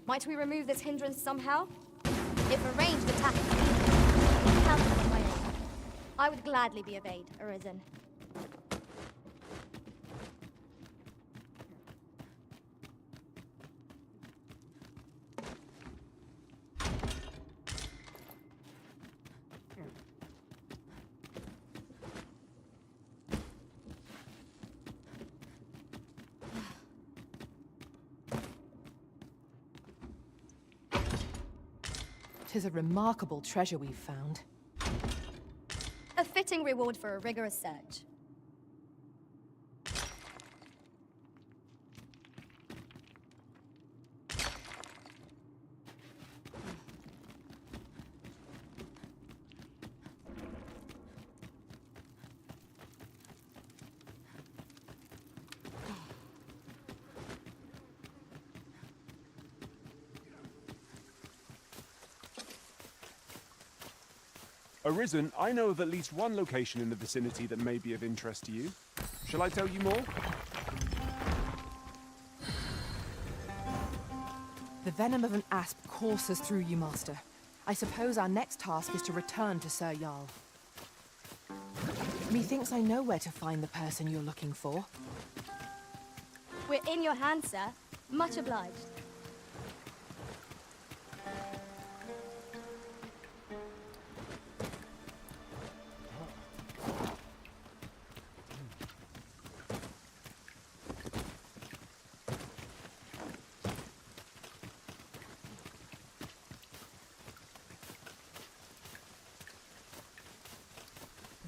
Might we remove this hindrance somehow? If a ranged attack is needed, count on my aid. I would gladly be of aid, Arisen. Tis a remarkable treasure we've found. A fitting reward for a rigorous search. Arisen, I know of at least one location in the vicinity that may be of interest to you. Shall I tell you more? The venom of an asp courses through you, Master. I suppose our next task is to return to Sir Jarl. Methinks I know where to find the person you're looking for. We're in your hands, sir. Much obliged.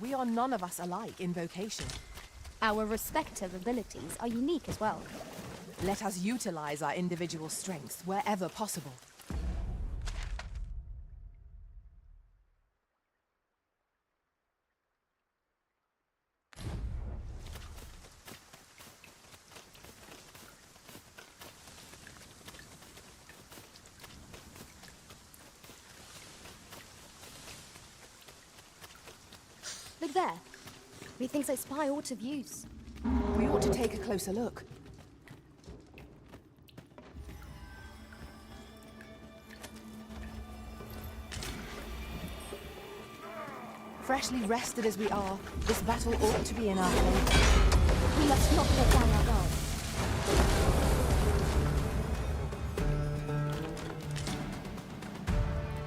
We are none of us alike in vocation. Our respective abilities are unique as well. Let us utilize our individual strengths wherever possible. Look there. Methinks I spy aught of use. We ought to take a closer look. Freshly rested as we are, this battle ought to be in our favor. We must not let down our guard.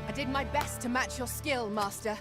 I did my best to match your skill, Master.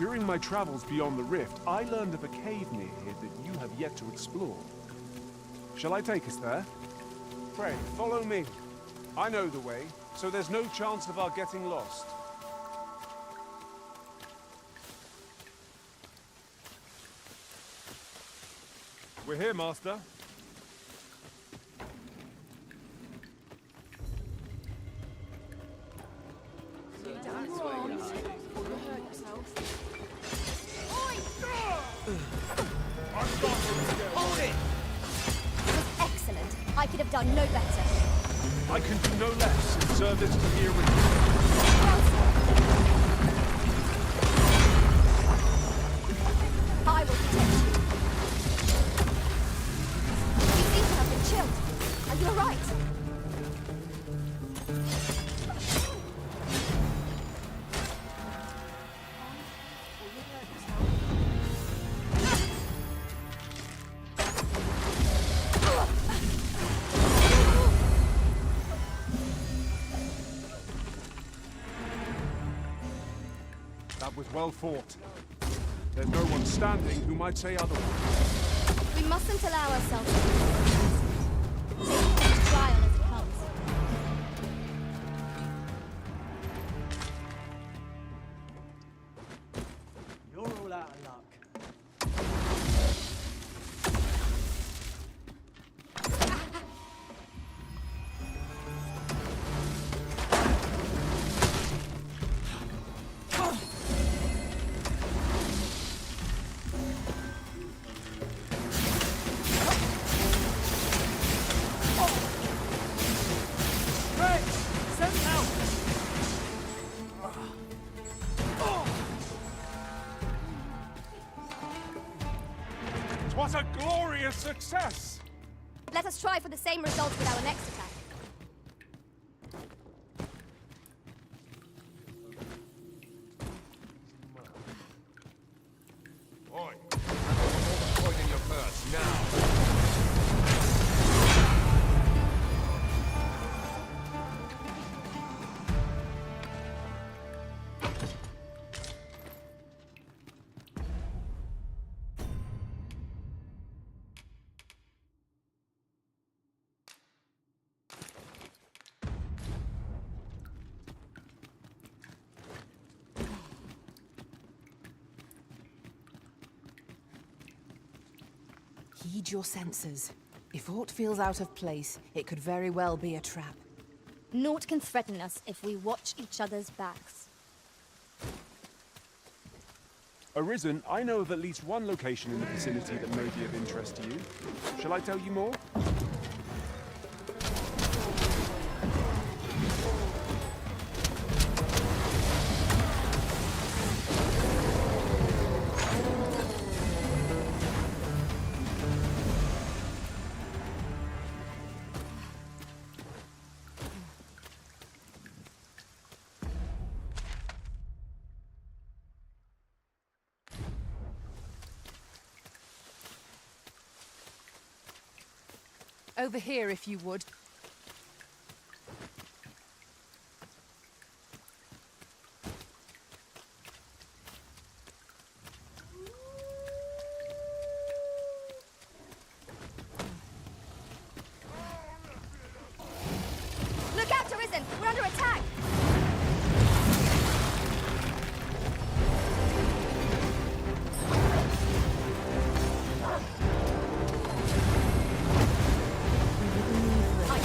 During my travels beyond the rift, I learned of a cave near here that you have yet to explore. Shall I take us there? Pray, follow me. I know the way, so there's no chance of our getting lost. We're here, Master. Hold it! It was excellent. I could have done no better. I can do no less in service to the Arisen. I will protect you. You seem to have been chilled. Are you alright? That was well fought. There's no one standing who might say otherwise. We mustn't allow ourselves to be complacent. Take each trial as it comes. You're all out of luck. What a glorious success! Let us try for the same result with our next attack. Oi! Point in your purse, now! Heed your senses. If aught feels out of place, it could very well be a trap. Naught can threaten us if we watch each other's backs. Arisen, I know of at least one location in the vicinity that may be of interest to you. Shall I tell you more? Over here, if you would. Look out, Arisen! We're under attack! I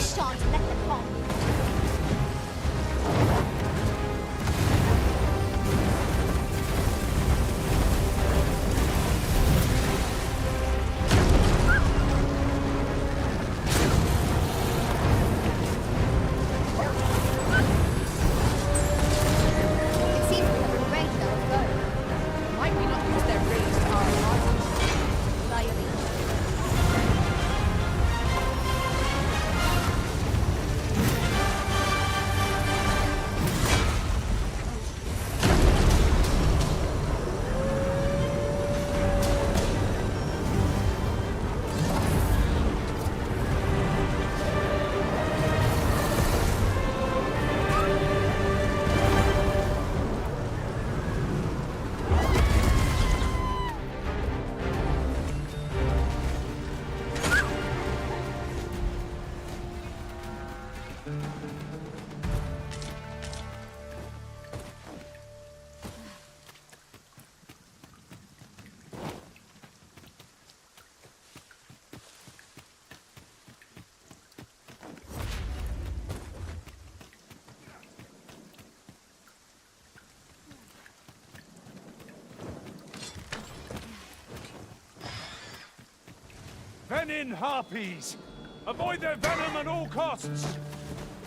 Venin harpies! Avoid their venom at all costs!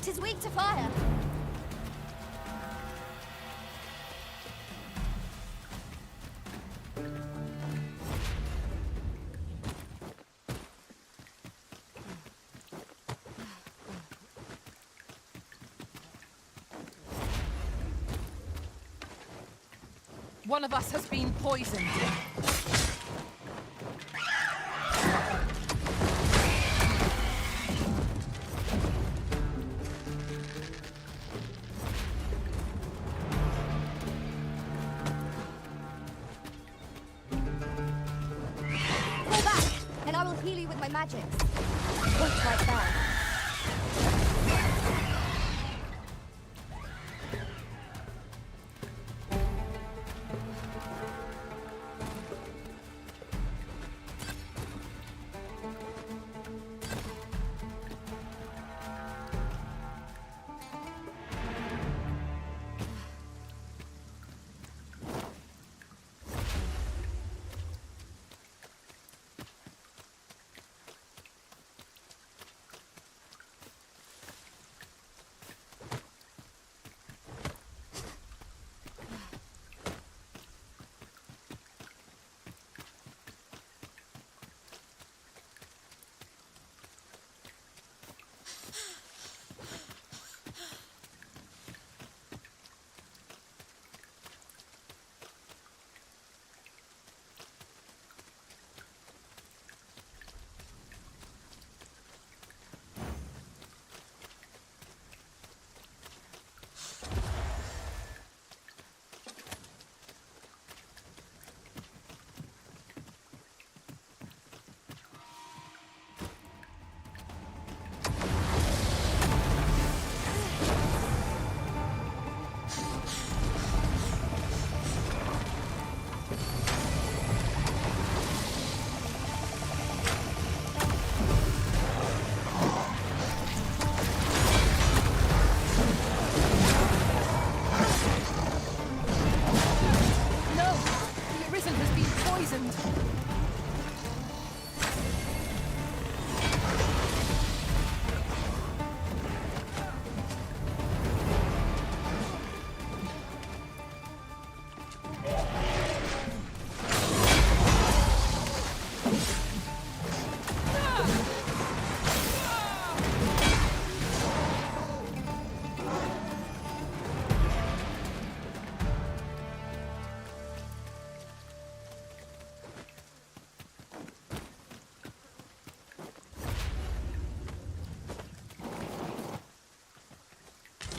'Tis weak to fire. One of us has been poisoned. Fall back, and I will heal you with my magic. Point right there.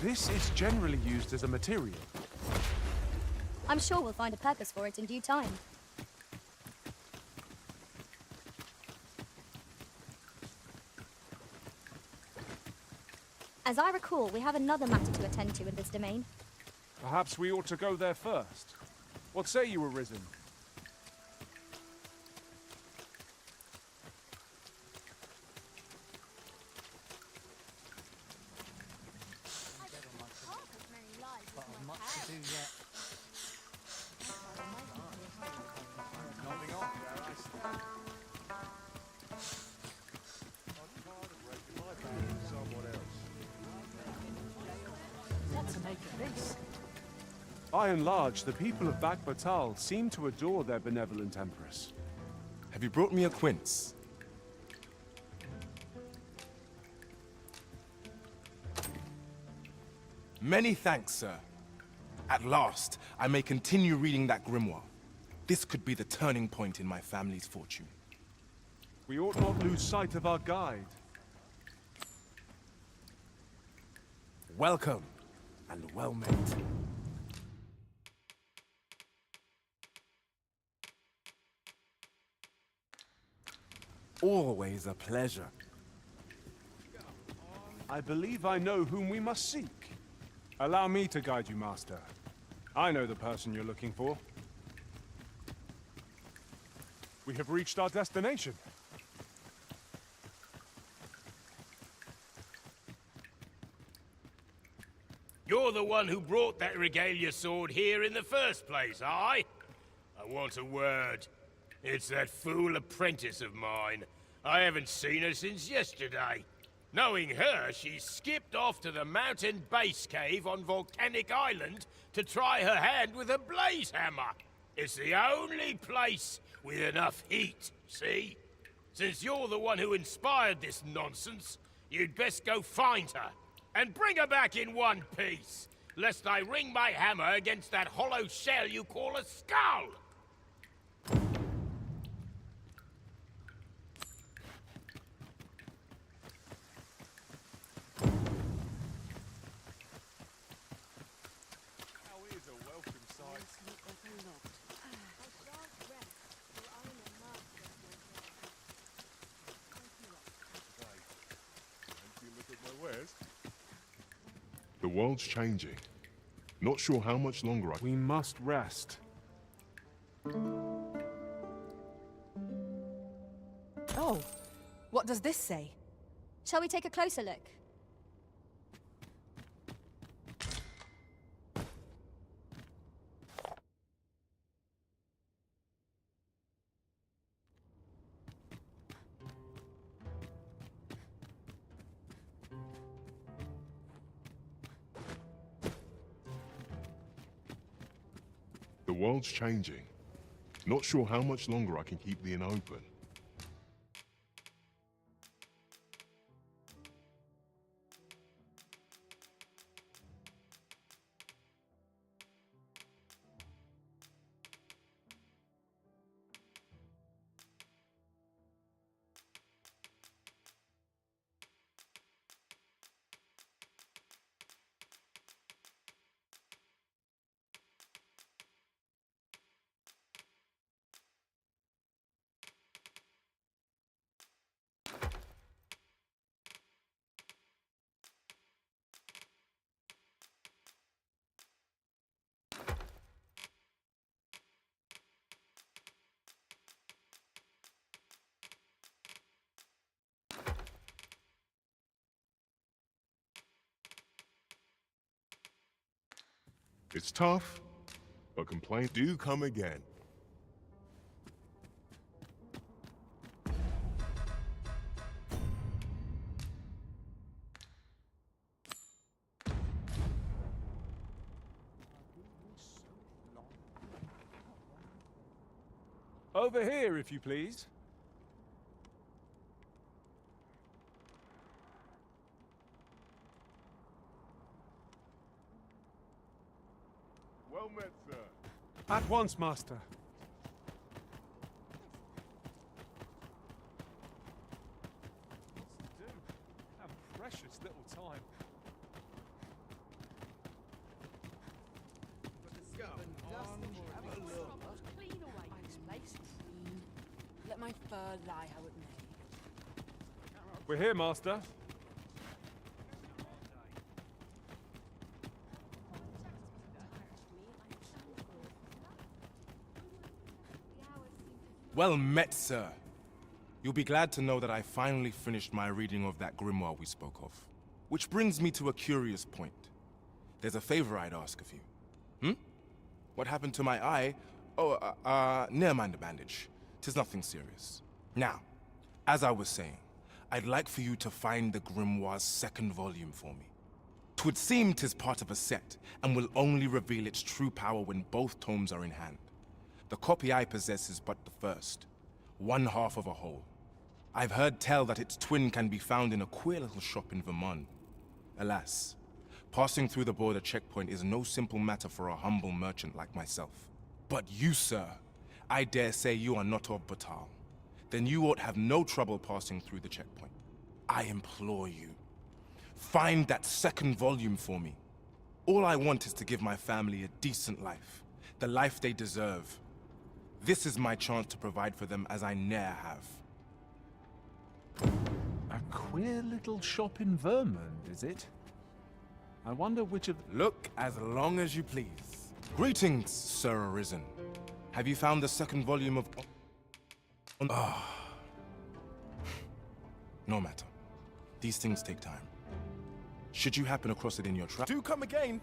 This is generally used as a material. I'm sure we'll find a purpose for it in due time. As I recall, we have another matter to attend to in this domain. Perhaps we ought to go there first. What say you, Arisen? By and large, the people of Batal seem to adore their benevolent empress. Have you brought me a quince? Many thanks, sir. At last, I may continue reading that grimoire. This could be the turning point in my family's fortune. We ought not lose sight of our guide. Welcome, and well met. Always a pleasure. I believe I know whom we must seek. Allow me to guide you, Master. I know the person you're looking for. We have reached our destination. You're the one who brought that regalia sword here in the first place, aye? I want a word. It's that fool apprentice of mine. I haven't seen her since yesterday. Knowing her, she skipped off to the mountain base cave on Volcanic Island to try her hand with a blaze hammer. It's the only place with enough heat, see? Since you're the one who inspired this nonsense, you'd best go find her. And bring her back in one piece, lest I ring my hammer against that hollow shell you call a skull! The world's changing. Not sure how much longer We must rest. Oh, what does this say? Shall we take a closer look? The world's changing. Not sure how much longer I can keep the inn open. It's tough, but complaints do come again. Over here, if you please. Well met, sir. At once, Master. What's to do? Have precious little time. Let my fur lie how it may. We're here, Master. Well met, sir. You'll be glad to know that I finally finished my reading of that grimoire we spoke of. Which brings me to a curious point. There's a favor I'd ask of you. What happened to my eye? Oh, never mind the bandage. 'Tis nothing serious. Now, as I was saying, I'd like for you to find the grimoire's second volume for me. 'Twould seem 'tis part of a set, and will only reveal its true power when both tomes are in hand. The copy I possess is but the first, one half of a whole. I've heard tell that its twin can be found in a queer little shop in Vermont. Alas, passing through the border checkpoint is no simple matter for a humble merchant like myself. But you, sir, I dare say you are not of Batal. Then you ought have no trouble passing through the checkpoint. I implore you, find that second volume for me. All I want is to give my family a decent life, the life they deserve. This is my chance to provide for them as I ne'er have. A queer little shop in Vermont, is it? I wonder which of... Look as long as you please. Greetings, Sir Arisen. Have you found the second volume of... No matter. These things take time. Should you happen across it in your trap... Do come again!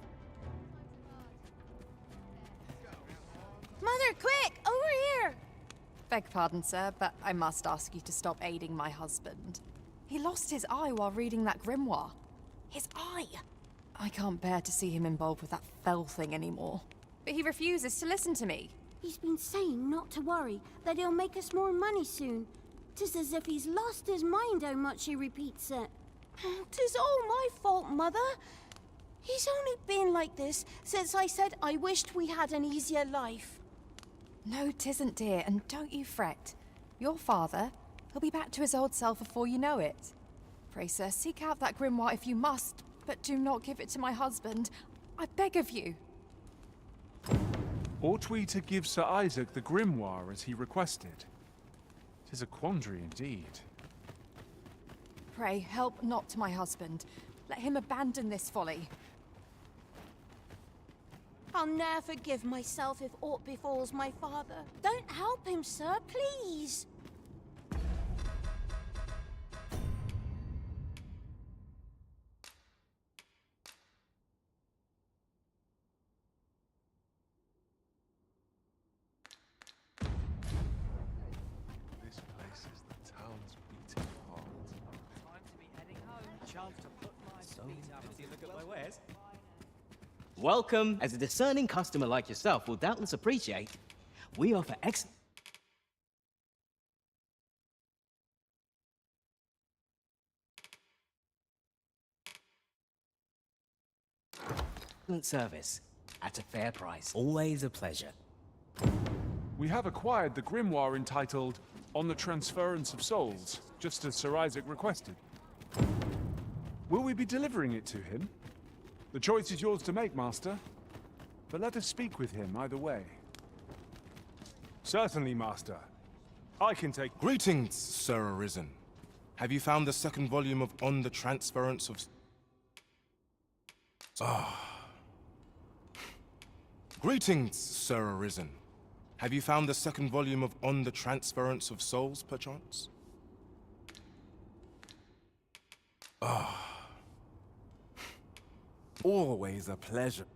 Mother, quick! Over here! Beg pardon, sir, but I must ask you to stop aiding my husband. He lost his eye while reading that grimoire. His eye! I can't bear to see him involved with that fell thing anymore. But he refuses to listen to me. He's been saying not to worry, that he'll make us more money soon. 'Tis as if he's lost his mind how much he repeats it. 'Tis all my fault, Mother. He's only been like this since I said I wished we had an easier life. No, 'tisn't, dear, and don't you fret. Your father, he'll be back to his old self before you know it. Pray, sir, seek out that grimoire if you must, but do not give it to my husband. I beg of you. Ought we to give Sir Isaac the grimoire as he requested? 'Tis a quandary indeed. Pray, help not to my husband. Let him abandon this folly. I'll ne'er forgive myself if aught befalls my father. Don't help him, sir, please. This place is the town's beating heart. Time to be heading home. Chance to put my feet up. Did you look at my wares? Welcome. As a discerning customer like yourself will doubtless appreciate, we offer excellent service at a fair price. Always a pleasure. We have acquired the grimoire entitled On the Transference of Souls, just as Sir Isaac requested. Will we be delivering it to him? The choice is yours to make, Master. But let us speak with him either way. Certainly, Master. I can take... Greetings, Sir Arisen. Have you found the second volume of On the Transference of... Greetings, Sir Arisen. Have you found the second volume of On the Transference of Souls, perchance? Always a pleasure.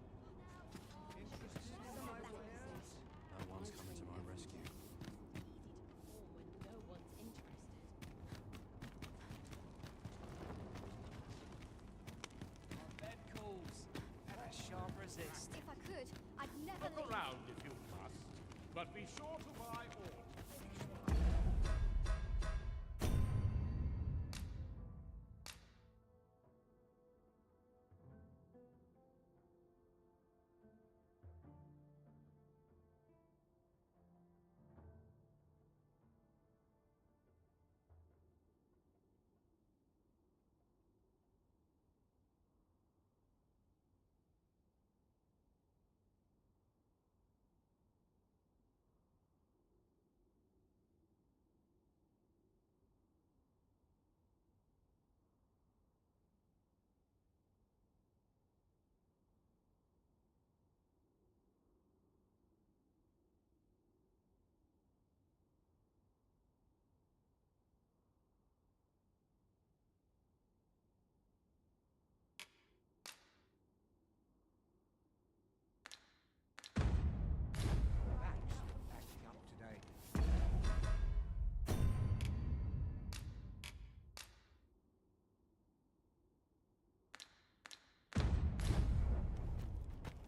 No one's coming to my rescue. Bed calls. A sharp resist. If I could, I'd never Look around if you must, but be sure to buy all.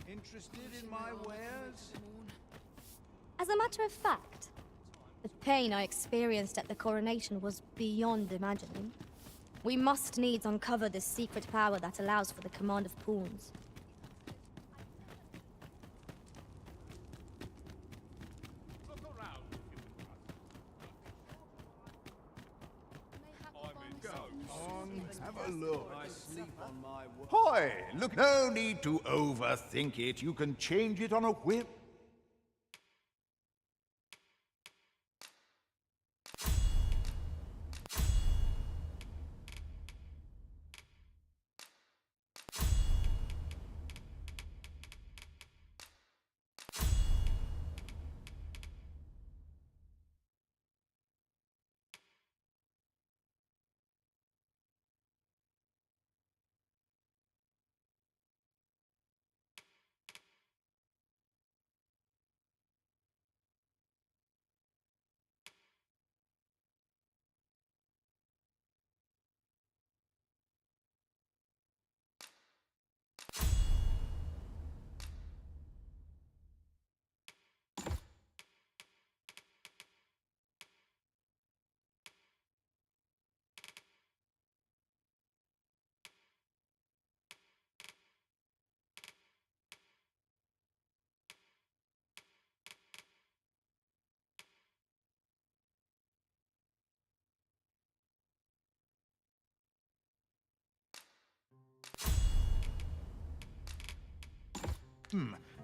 Interested in my wares? As a matter of fact, the pain I experienced at the coronation was beyond imagining. We must needs uncover this secret power that allows for the command of pawns. Have a look. Hoy! Look, no need to overthink it. You can change it on a whim.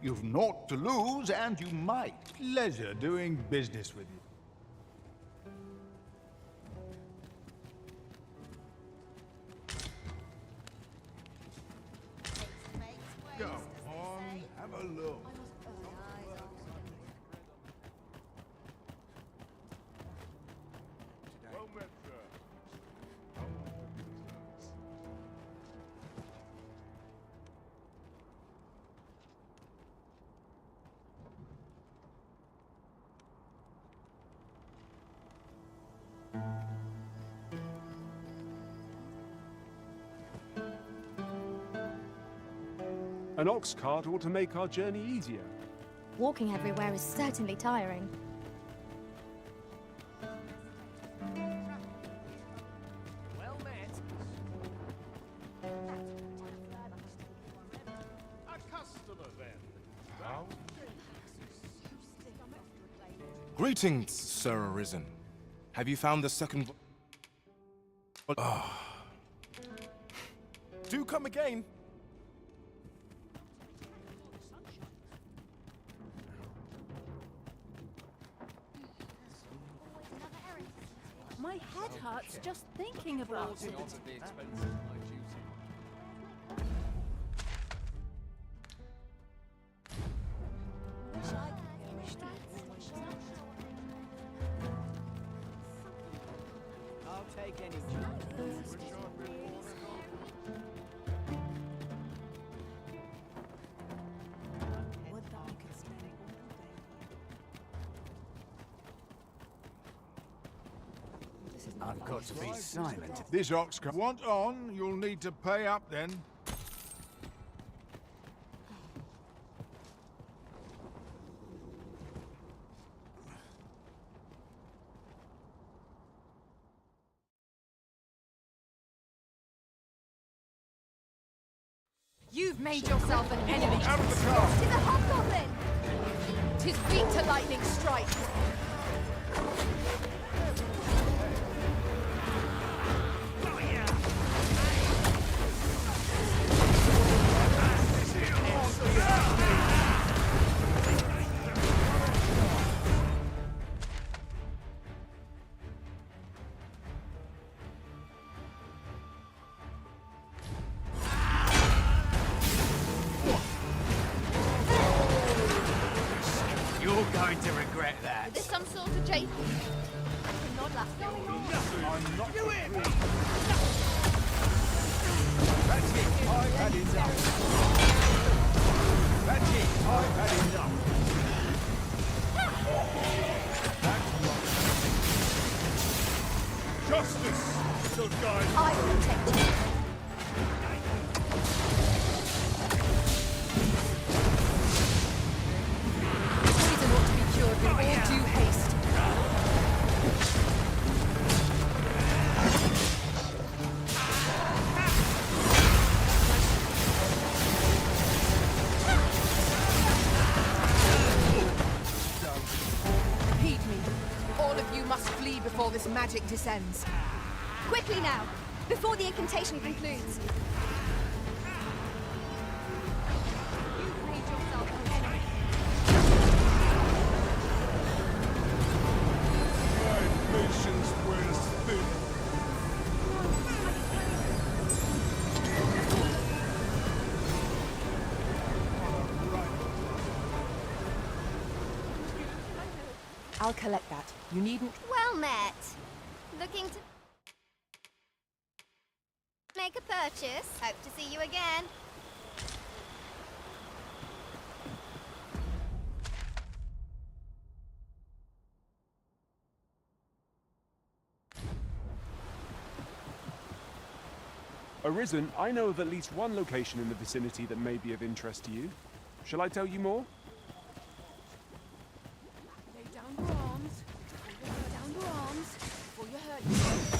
You've naught to lose, and you might. Pleasure doing business with you. Go on, have a look. An ox cart ought to make our journey easier. Walking everywhere is certainly tiring. Well met. A customer then. How? Greetings, Sir Arisen. Have you found the second... Do come again. My head hurts just thinking about it. I'll take any chance. I've got to be silent. This ox can want on, you'll need to pay up then. You've made yourself an enemy. Out of the car! Tis a hobgoblin! Tis weak to lightning strike. You're going to regret that. Is this some sort of Jake? I cannot last long. I'm not... Do it! That's it, I've had enough. That's it, I've had enough. Justice, little guy. I will protect you. Poison ought to be cured with all due haste. Heed me. All of you must flee before this magic descends. Quickly now, before the incantation concludes. You've made yourself an enemy. My patience wears thin. I'll collect that. You needn't. Well met. Looking to make a purchase. Hope to see you again. Arisen, I know of at least one location in the vicinity that may be of interest to you. Shall I tell you more? Lay down your arms. Lay down your arms before you hurt yourself.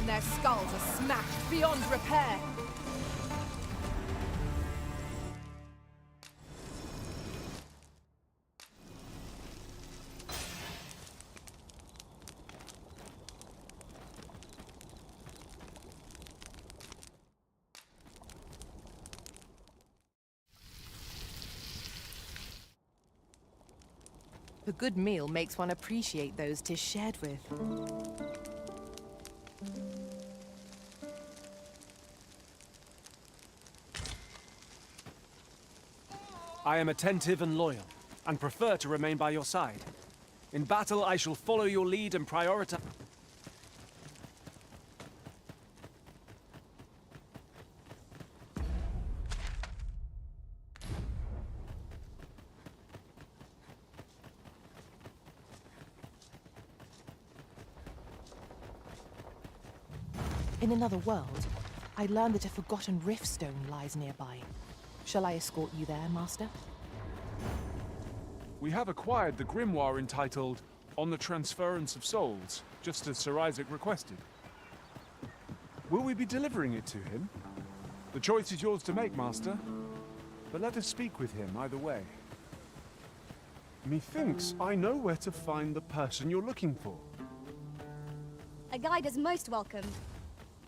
and their skulls are smashed beyond repair. A good meal makes one appreciate those 'tis shared with. I am attentive and loyal, and prefer to remain by your side. In battle, I shall follow your lead and prioritize... In another world, I learned that a forgotten rift stone lies nearby. Shall I escort you there, Master? We have acquired the grimoire entitled On the Transference of Souls, just as Sir Isaac requested. Will we be delivering it to him? The choice is yours to make, Master. But let us speak with him either way. Methinks I know where to find the person you're looking for. A guide is most welcome.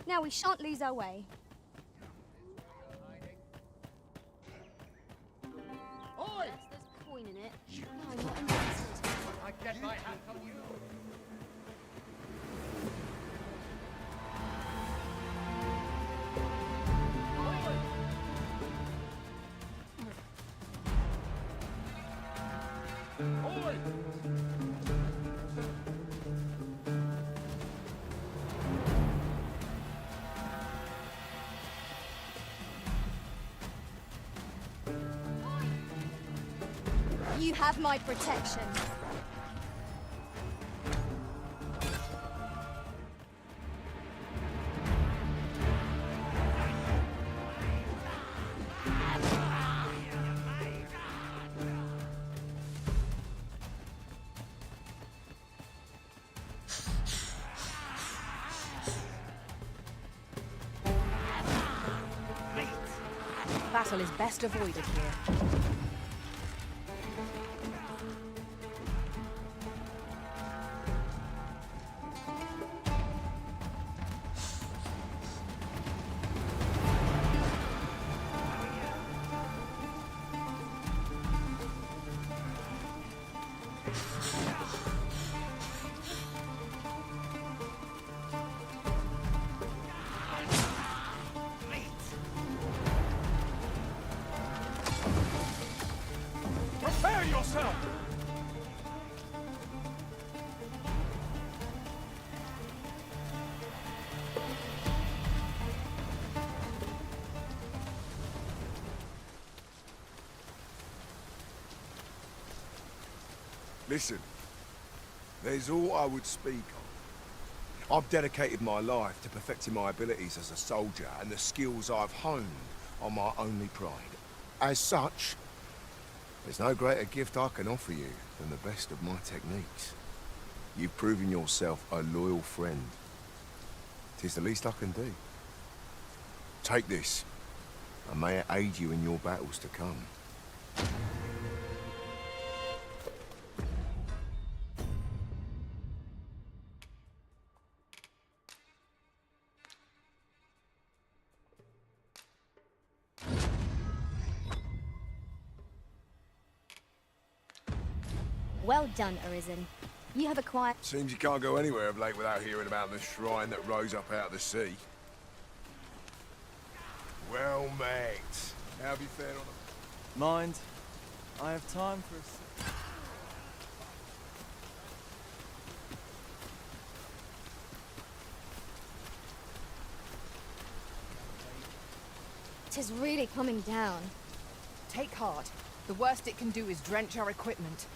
Now we shan't lose our way. Oi! There's coin in it. No, I'm not interested. I get my hat on you. You have my protection. Battle is best avoided here. Prepare yourself! Listen, there's all I would speak of. I've dedicated my life to perfecting my abilities as a soldier, and the skills I've honed are my only pride. As such, there's no greater gift I can offer you than the best of my techniques. You've proven yourself a loyal friend. 'Tis the least I can do. Take this, and may it aid you in your battles to come. Well done, Arisen. You have acquired... Seems you can't go anywhere of late without hearing about the shrine that rose up out of the sea. Well met. How have you fared on it? Mind, I have time for a sec. 'Tis really coming down. Take heart. The worst it can do is drench our equipment.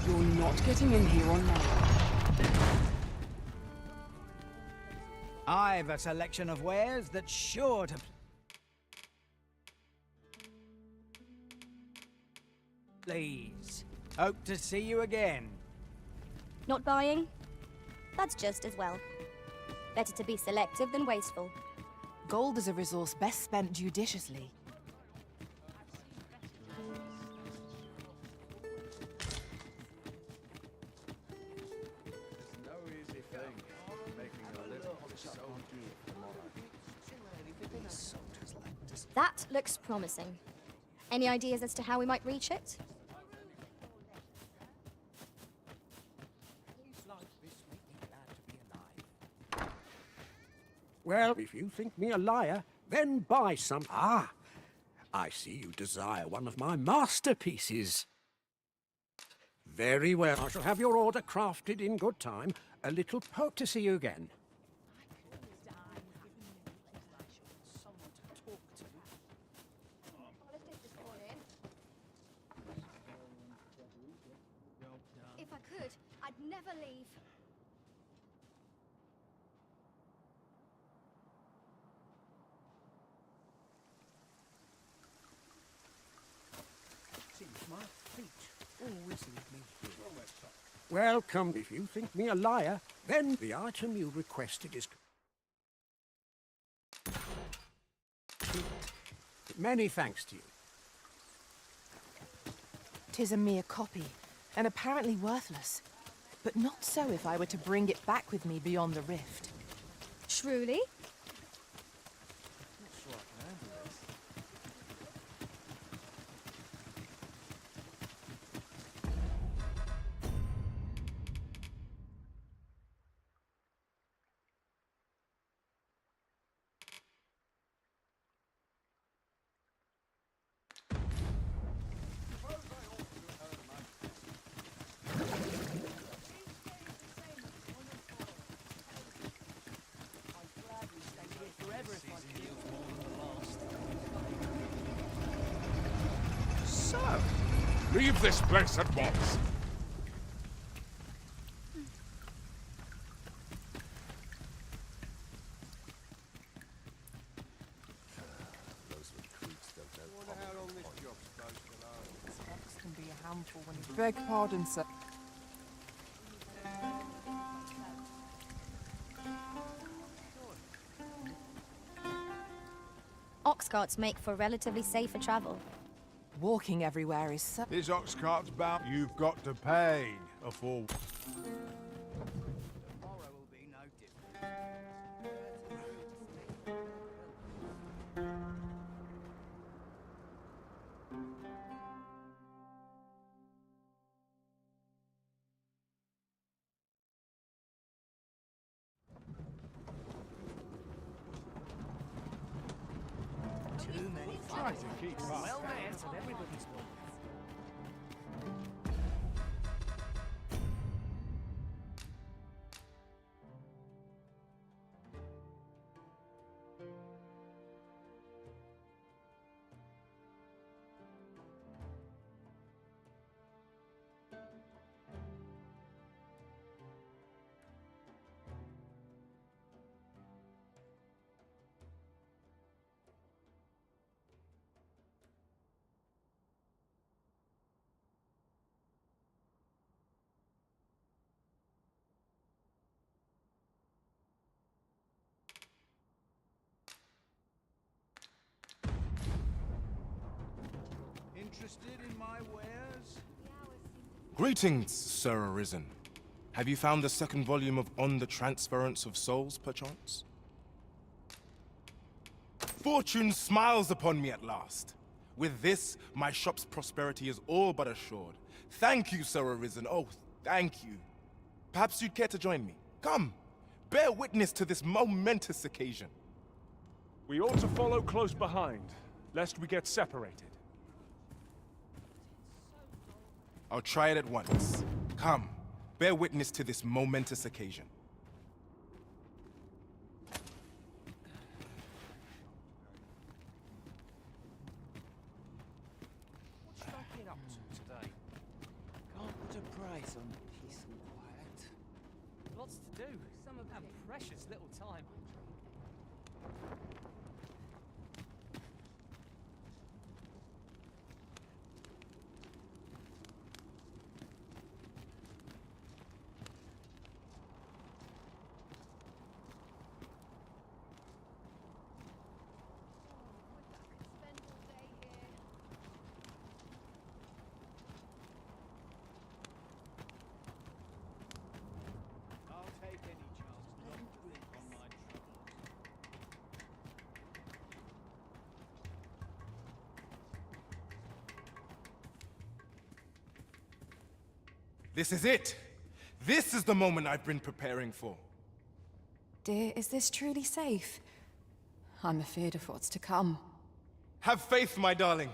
You're not getting in here on my own. I've a selection of wares that's sure to... Please. Hope to see you again. Not buying? That's just as well. Better to be selective than wasteful. Gold is a resource best spent judiciously. That looks promising. Any ideas as to how we might reach it? Well, if you think me a liar, then buy some. Ah, I see you desire one of my masterpieces. Very well, I shall have your order crafted in good time. A little hope to see you again. If I could, I'd never leave. Seems my feet always lead me here. Welcome. If you think me a liar, then the item you requested is... Many thanks to you. 'Tis a mere copy, and apparently worthless. But not so if I were to bring it back with me beyond the rift. Truly? So, leave this place at once. Fox can be a handful when he... Beg pardon, sir. Ox carts make for relatively safer travel. Walking everywhere is so... This ox cart's bound. You've got to pay a full... Too many Try to keep up. Well met and everybody's won. Interested in my wares? Greetings, Sir Arisen. Have you found the second volume of On the Transference of Souls, perchance? Fortune smiles upon me at last. With this, my shop's prosperity is all but assured. Thank you, Sir Arisen. Oh, thank you. Perhaps you'd care to join me. Come, bear witness to this momentous occasion. We ought to follow close behind, lest we get separated. I'll try it at once. Come, bear witness to this momentous occasion. What should I get up to today? Can't put a price on peace and quiet. Lots to do. Some of and precious little time. This is it! This is the moment I've been preparing for. Dear, is this truly safe? I'm afeard of what's to come. Have faith, my darling.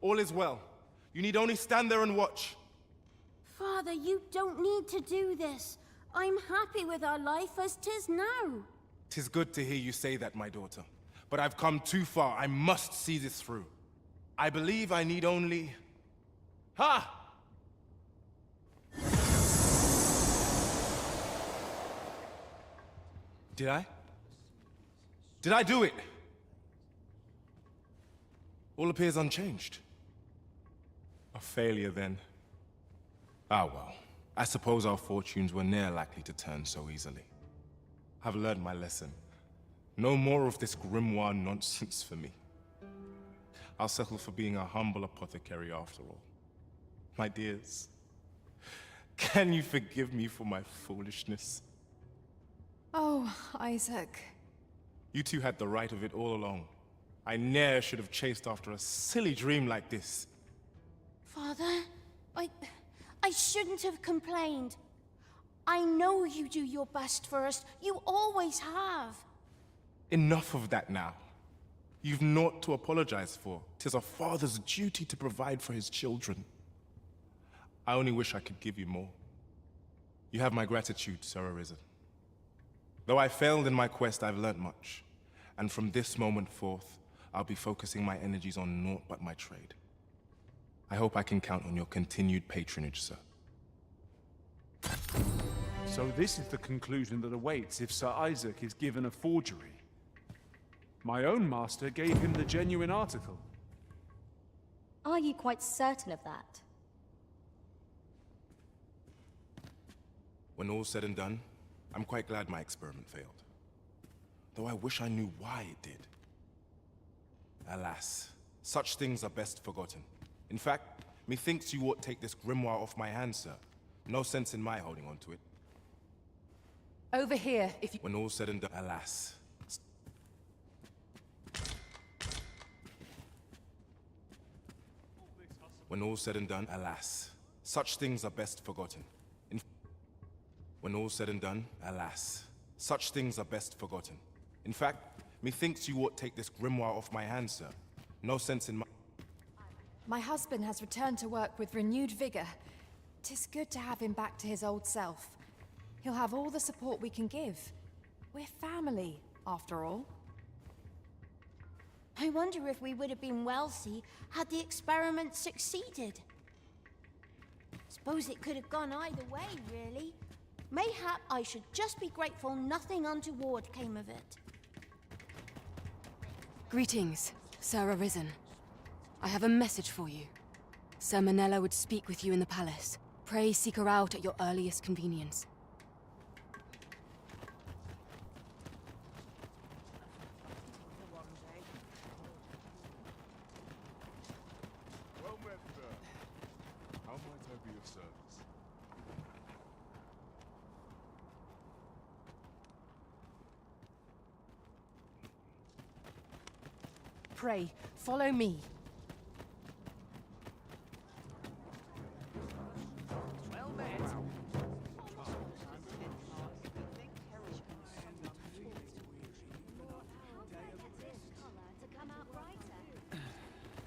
All is well. You need only stand there and watch. Father, you don't need to do this. I'm happy with our life as 'tis now. 'Tis good to hear you say that, my daughter. But I've come too far. I must see this through. I believe I need only... Ha! Did I? Did I do it? All appears unchanged. A failure, then. Ah, well. I suppose our fortunes were ne'er likely to turn so easily. I've learned my lesson. No more of this grimoire nonsense for me. I'll settle for being a humble apothecary after all. My dears, can you forgive me for my foolishness? Oh, Isaac. You two had the right of it all along. I ne'er should have chased after a silly dream like this. Father, I shouldn't have complained. I know you do your best for us. You always have. Enough of that now. You've naught to apologize for. 'Tis a father's duty to provide for his children. I only wish I could give you more. You have my gratitude, Sir Arisen. Though I failed in my quest, I've learnt much. And from this moment forth, I'll be focusing my energies on naught but my trade. I hope I can count on your continued patronage, sir. So this is the conclusion that awaits if Sir Isaac is given a forgery. My own master gave him the genuine article. Are you quite certain of that? When all's said and done, I'm quite glad my experiment failed. Though I wish I knew why it did. Alas, such things are best forgotten. In fact, methinks you ought take this grimoire off my hands, sir. No sense in my holding on to it. Over here, if you... When all's said and done, alas. When all's said and done, alas. Such things are best forgotten. When all's said and done, alas. Such things are best forgotten. In fact, methinks you ought take this grimoire off my hands, sir. No sense in my... My husband has returned to work with renewed vigor. 'Tis good to have him back to his old self. He'll have all the support we can give. We're family, after all. I wonder if we would have been wealthy had the experiment succeeded. Suppose it could have gone either way, really. Mayhap I should just be grateful nothing untoward came of it. Greetings, Sir Arisen. I have a message for you. Sir Manella would speak with you in the palace. Pray seek her out at your earliest convenience. Well met, sir. How might I be of service? Pray, follow me. Well met.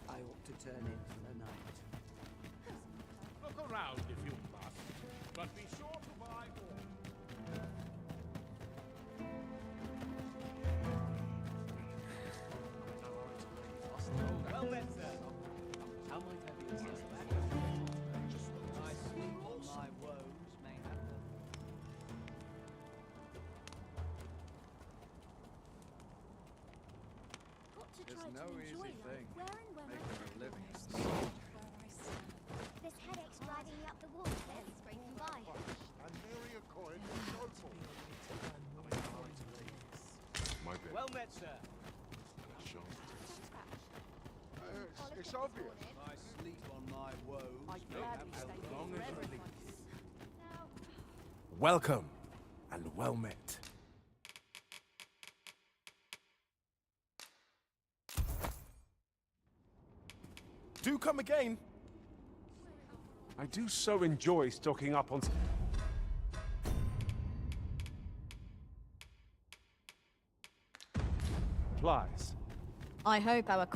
I ought to turn in for the night. Look around if you must, but be sure to buy all. Well met, sir. How might I be of service? I sleep on my woes, mayhap. Got to It's try no to enjoy easy life thing, where and when making a living. This headache's driving me up the wall. Let's scraping by. And nary a coin to show for it. My bed. Well met, sir. Sure. It's obvious. I sleep on my woes. I'd gladly stay here forever. Welcome, and well met. Do come again. I do so enjoy stocking up on... supplies. I hope our...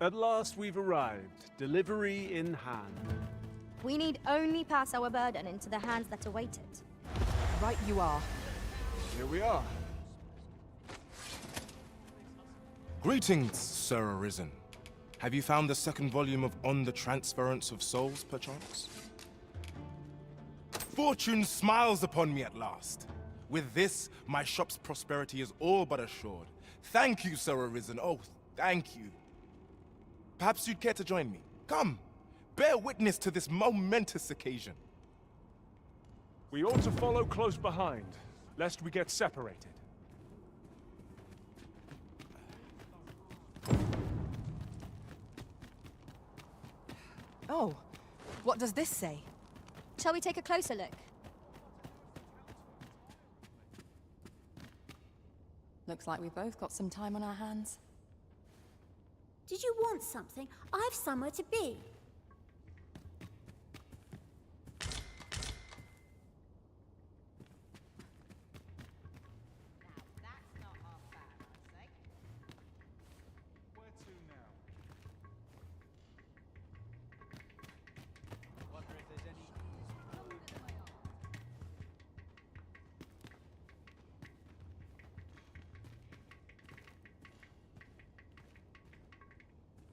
At last we've arrived. Delivery in hand. We need only pass our burden into the hands that await it. Right you are. Here we are. Greetings, Sir Arisen. Have you found the second volume of On the Transference of Souls, perchance? Fortune smiles upon me at last. With this, my shop's prosperity is all but assured. Thank you, Sir Arisen. Oh, thank you. Perhaps you'd care to join me. Come, bear witness to this momentous occasion. We ought to follow close behind, lest we get separated. Oh, what does this say? Shall we take a closer look? Looks like we've both got some time on our hands. Did you want something? I've somewhere to be.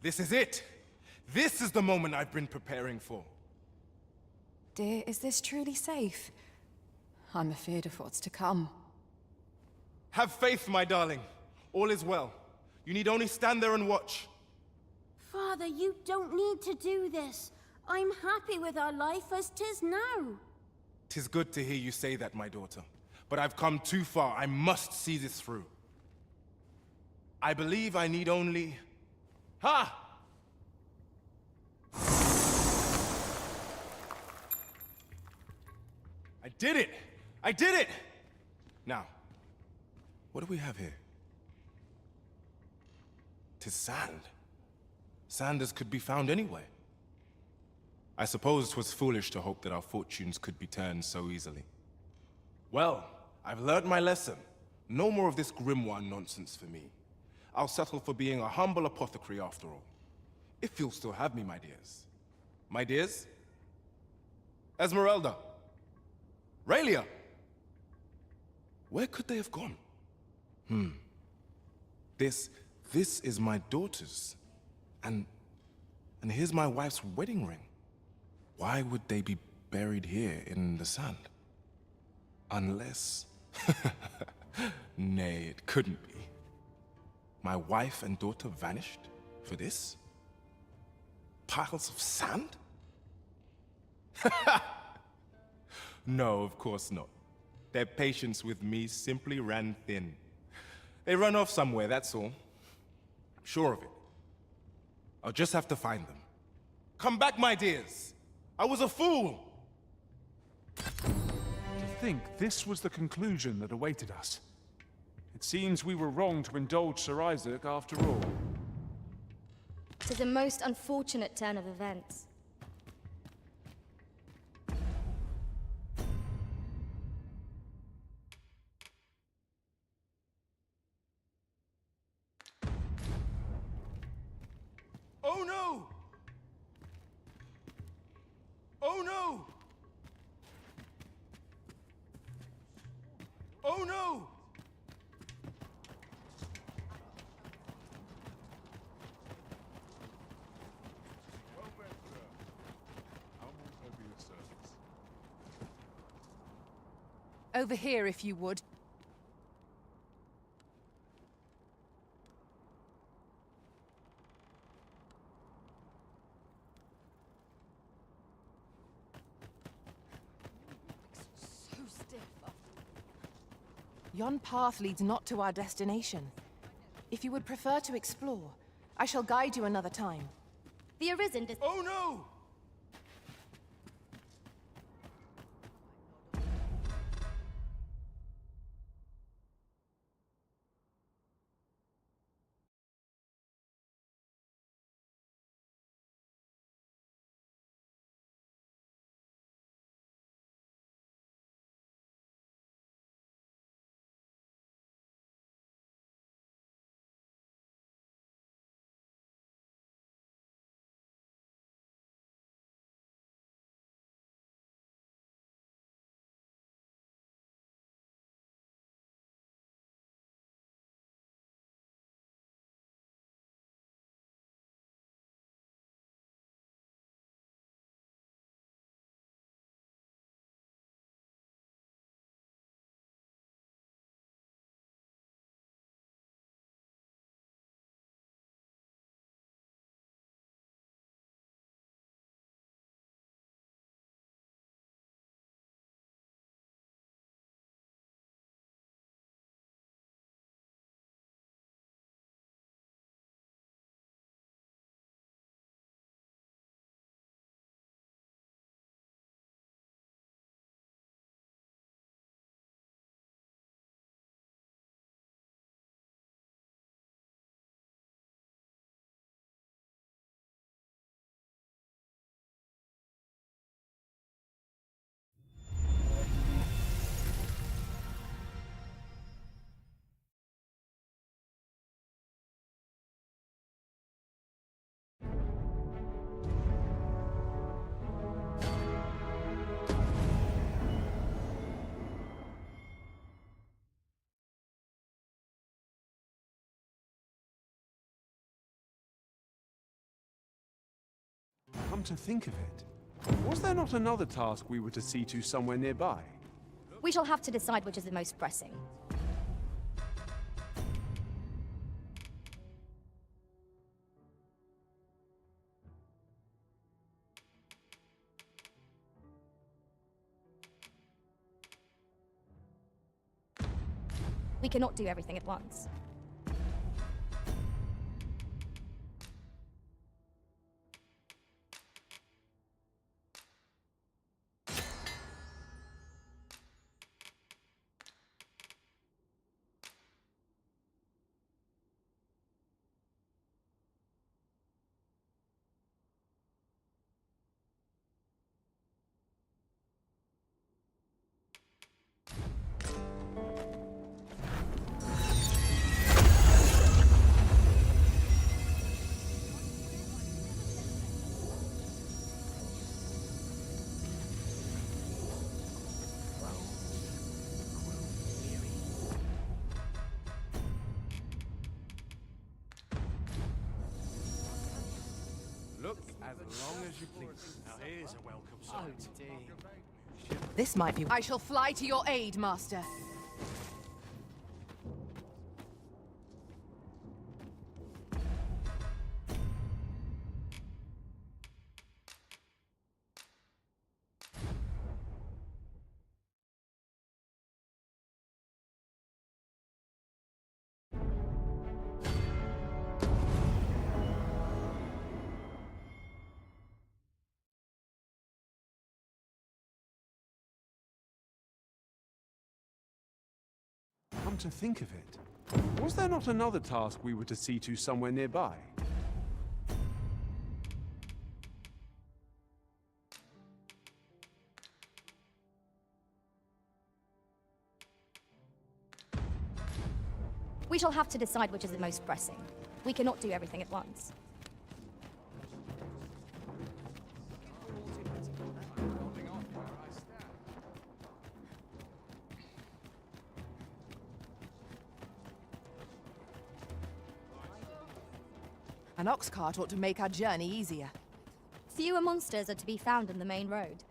This is it! This is the moment I've been preparing for. Dear, is this truly safe? I'm afeard of what's to come. Have faith, my darling. All is well. You need only stand there and watch. Father, you don't need to do this. I'm happy with our life as 'tis now. 'Tis good to hear you say that, my daughter. But I've come too far. I must see this through. I believe I need only... Ha! I did it! I did it! Now, what do we have here? 'Tis sand. Sand as could be found anywhere. I suppose 'twas foolish to hope that our fortunes could be turned so easily. Well, I've learned my lesson. No more of this grimoire nonsense for me. I'll settle for being a humble apothecary after all. If you'll still have me, my dears. My dears? Esmeralda? Raylia? Where could they have gone? This is my daughter's. And here's my wife's wedding ring. Why would they be buried here in the sand? Unless... Nay, it couldn't be. My wife and daughter vanished for this? Piles of sand? No, of course not. Their patience with me simply ran thin. They run off somewhere, that's all. I'm sure of it. I'll just have to find them. Come back, my dears! I was a fool! To think this was the conclusion that awaited us. It seems we were wrong to indulge Sir Isaac after all. 'Tis a most unfortunate turn of events. Oh no! Oh no! Oh no! Well met, sir. How may I be of service? Over here, if you would. So stiff. Yon path leads not to our destination. If you would prefer to explore, I shall guide you another time. The Arisen does... Oh no! Come to think of it, was there not another task we were to see to somewhere nearby? We shall have to decide which is the most pressing. We cannot do everything at once. Look as long as you please. Now here's a welcome sight. Oh dear. This might be... I shall fly to your aid, Master. Come to think of it, was there not another task we were to see to somewhere nearby? We shall have to decide which is the most pressing. We cannot do everything at once. An ox cart ought to make our journey easier. Fewer monsters are to be found on the main road,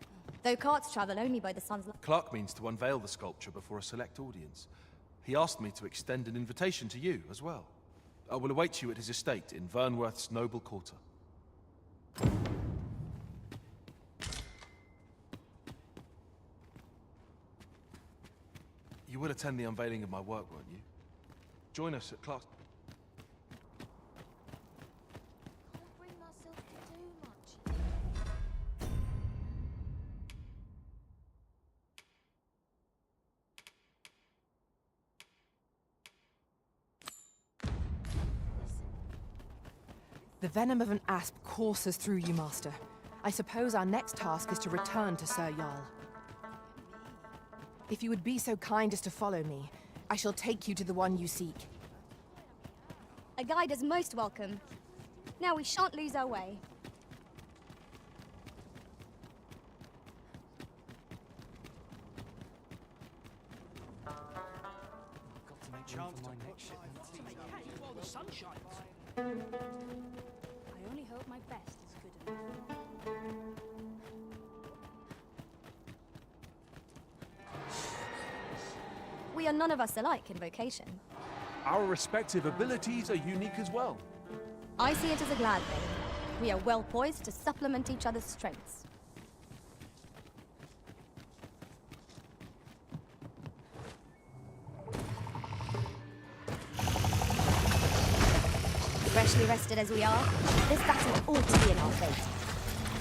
though carts travel only by the sun's light. Clark means to unveil the sculpture before a select audience. He asked me to extend an invitation to you as well. I will await you at his estate in Vernworth's noble quarter. You will attend the unveiling of my work, won't you? Join us at Clark's... The venom of an asp courses through you, Master. I suppose our next task is to return to Sir Jarl. If you would be so kind as to follow me, I shall take you to the one you seek. A guide is most welcome. Now we shan't lose our way. Got to make room for my next shipment. While the sun shines. I only hope my best is good enough. We are none of us alike in vocation. Our respective abilities are unique as well. I see it as a glad thing. We are well poised to supplement each other's strengths. Freshly rested as we are, this battle ought to be in our fate.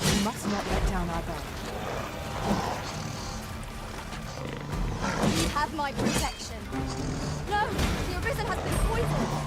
We must not let down our guard. You have my protection. No! The Arisen has been poisoned!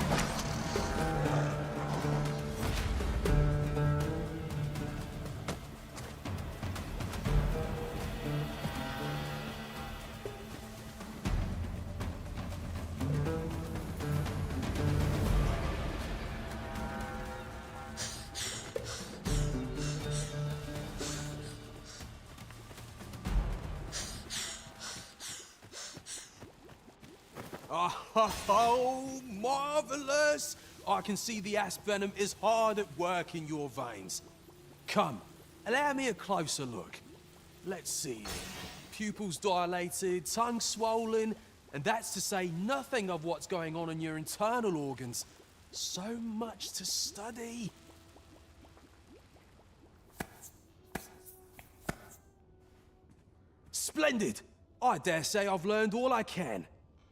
Oh, marvelous! I can see the asp venom is hard at work in your veins. Come, allow me a closer look. Let's see. Pupils dilated, tongue swollen, and that's to say nothing of what's going on in your internal organs. So much to study. Splendid! I dare say I've learned all I can.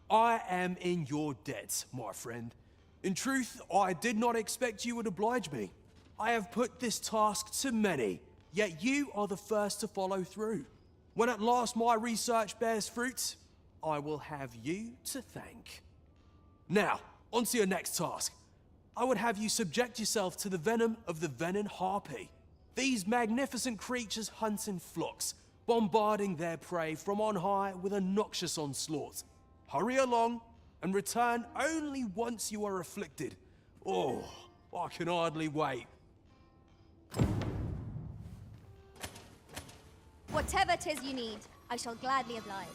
I am in your debt, my friend. In truth, I did not expect you would oblige me. I have put this task to many, yet you are the first to follow through. When at last my research bears fruit, I will have you to thank. Now, on to your next task. I would have you subject yourself to the venom of the venin harpy. These magnificent creatures hunt in flocks, bombarding their prey from on high with a noxious onslaught. Hurry along, and return only once you are afflicted. Oh, I can hardly wait. Whatever 'tis you need, I shall gladly oblige.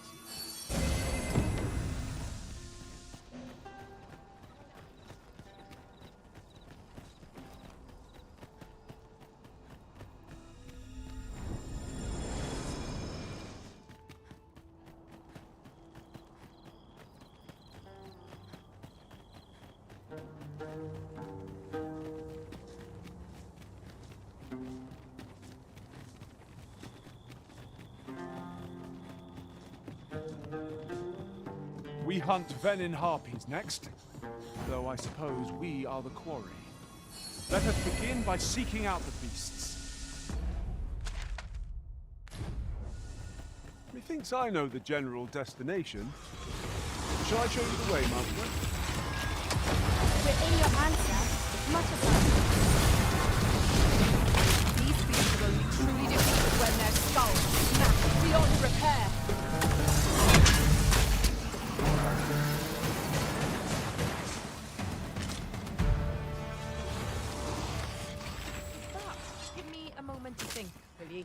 We hunt venin harpies next, though I suppose we are the quarry. Let us begin by seeking out the beasts. Methinks I know the general destination. Shall I show you the way, Master? We're in your hands, sir. Much obliged. These beasts will only truly defeated when their skulls smash beyond repair. Give me a moment to think, will ye?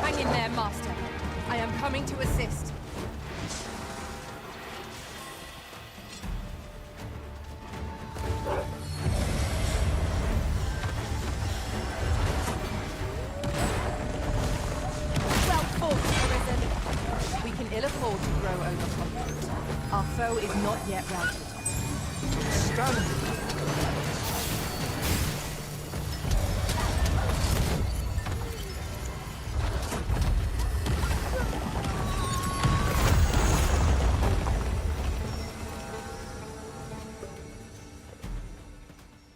Hang in there, Master. I am coming to assist. Well fought, Arisen. We can ill afford to grow overconfident. Our foe is not yet routed. Stand!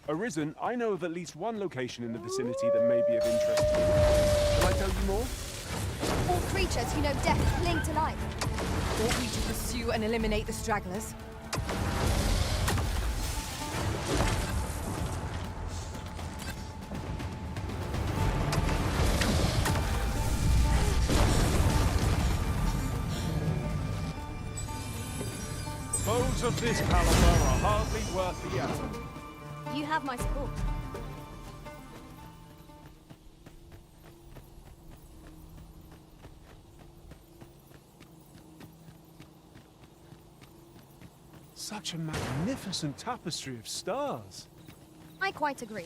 Arisen, I know of at least one location in the vicinity that may be of interest to you. Shall I tell you more? All creatures who know death cling to life. Ought we to pursue and eliminate the stragglers? Foes of this caliber are hardly worth the effort. You have my support. Such a magnificent tapestry of stars. I quite agree.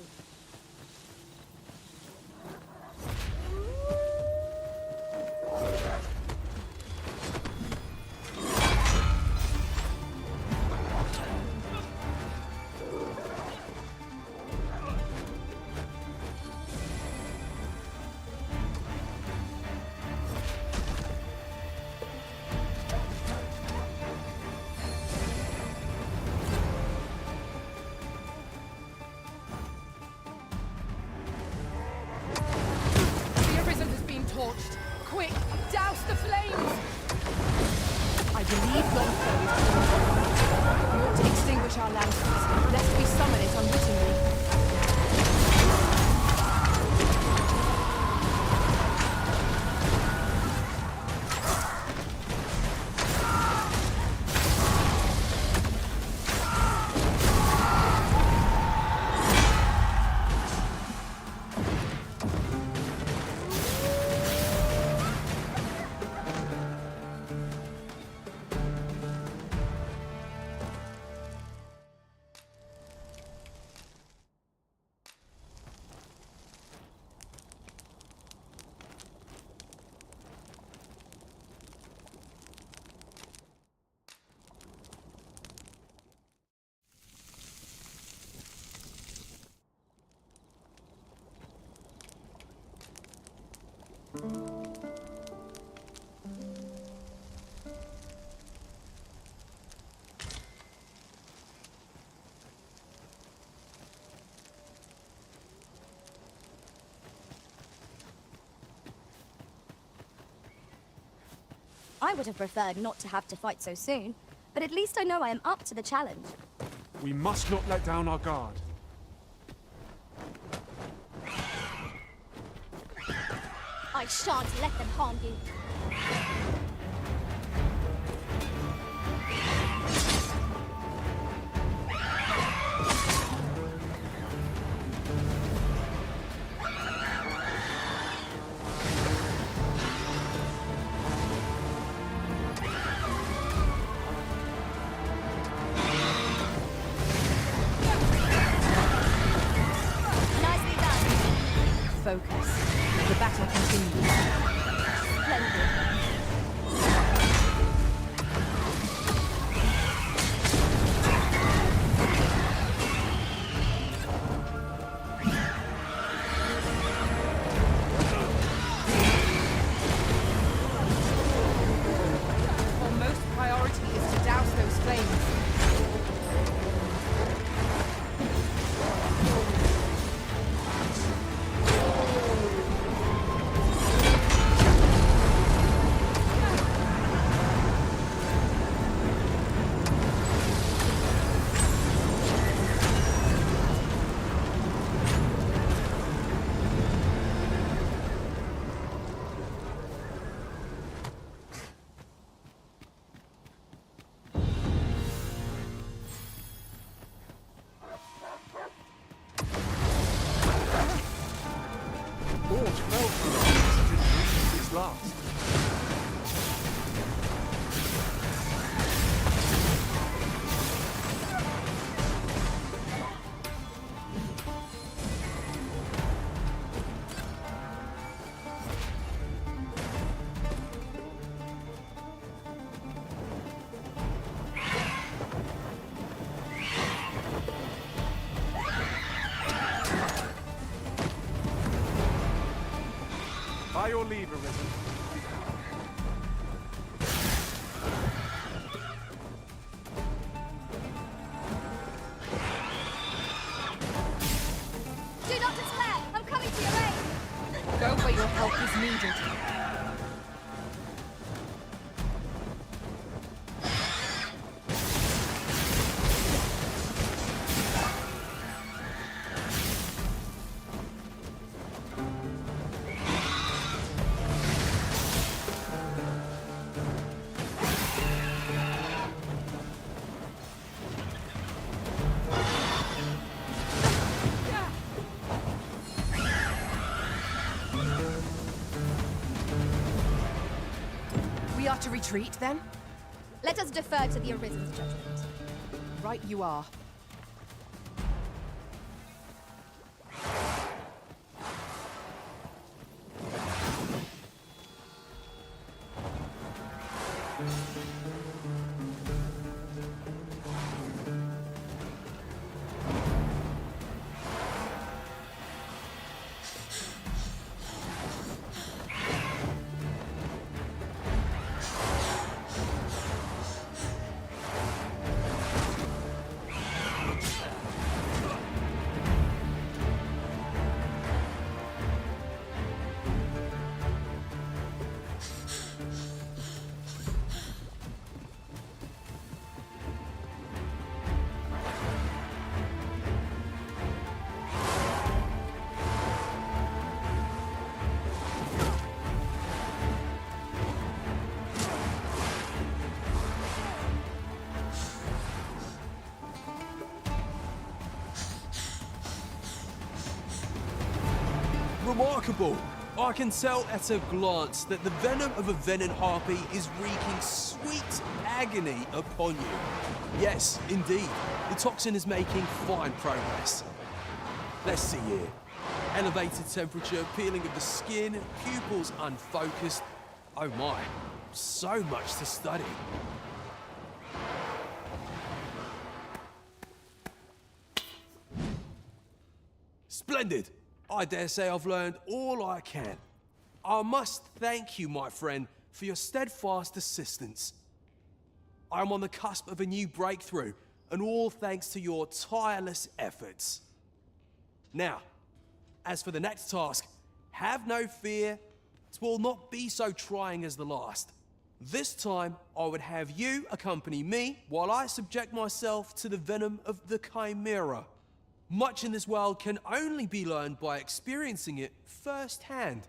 Torched. Quick, douse the flames! I believe yon foe is torn. We ought to extinguish our lanterns, lest we summon it unwittingly. I would have preferred not to have to fight so soon, but at least I know I am up to the challenge. We must not let down our guard. I shan't let them harm you. Focus. The battle your leave, Arisen. Do not despair! I'm coming to your aid! Go where your help is needed. We are to retreat, then? Let us defer to the Arisen's judgment. Right you are. Remarkable! I can tell at a glance that the venom of a venom harpy is wreaking sweet agony upon you. Yes, indeed, the toxin is making fine progress. Let's see here. Elevated temperature, peeling of the skin, pupils unfocused. Oh my, so much to study. Splendid! I dare say I've learned all I can. I must thank you, my friend, for your steadfast assistance. I am on the cusp of a new breakthrough, and all thanks to your tireless efforts. Now, as for the next task, have no fear. It will not be so trying as the last. This time, I would have you accompany me while I subject myself to the venom of the Chimera. Much in this world can only be learned by experiencing it firsthand.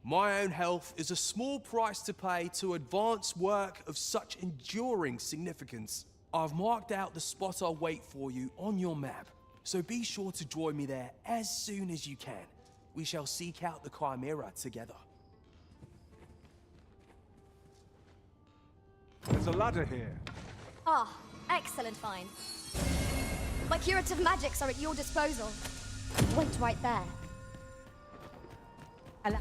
My own health is a small price to pay to advance work of such enduring significance. I've marked out the spot I'll wait for you on your map, so be sure to join me there as soon as you can. We shall seek out the Chimera together. There's a ladder here. Ah, excellent find. My curative magics are at your disposal. Wait right there. Allow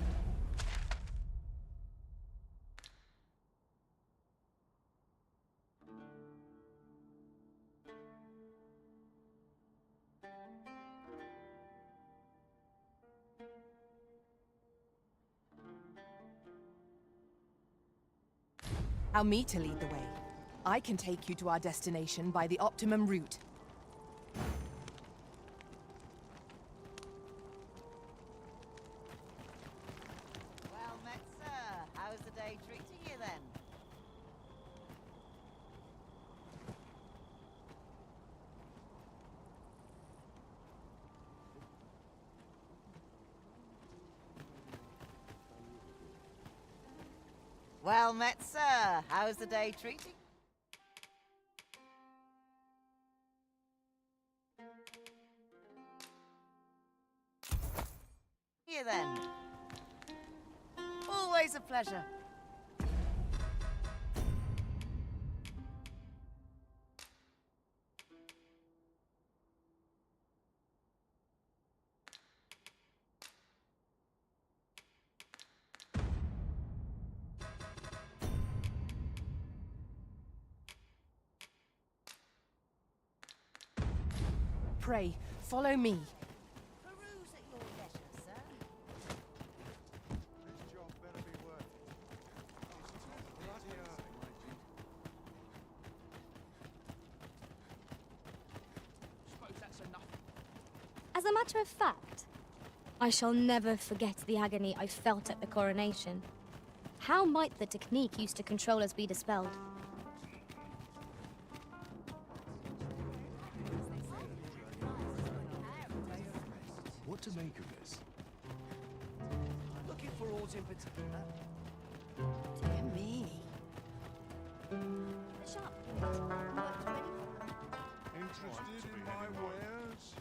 me to lead the way. I can take you to our destination by the optimum route. Well met, sir. How's the day treating you then? Well met, sir. How's the day treating? You then. Always a pleasure. Pray, follow me. Peruse at your leisure, sir. This job a matter of fact, I shall never forget the agony I felt at the coronation. How might the technique used to control us be dispelled? What to make of this? Looking for ores in particular? Dear me. Interested in my wares?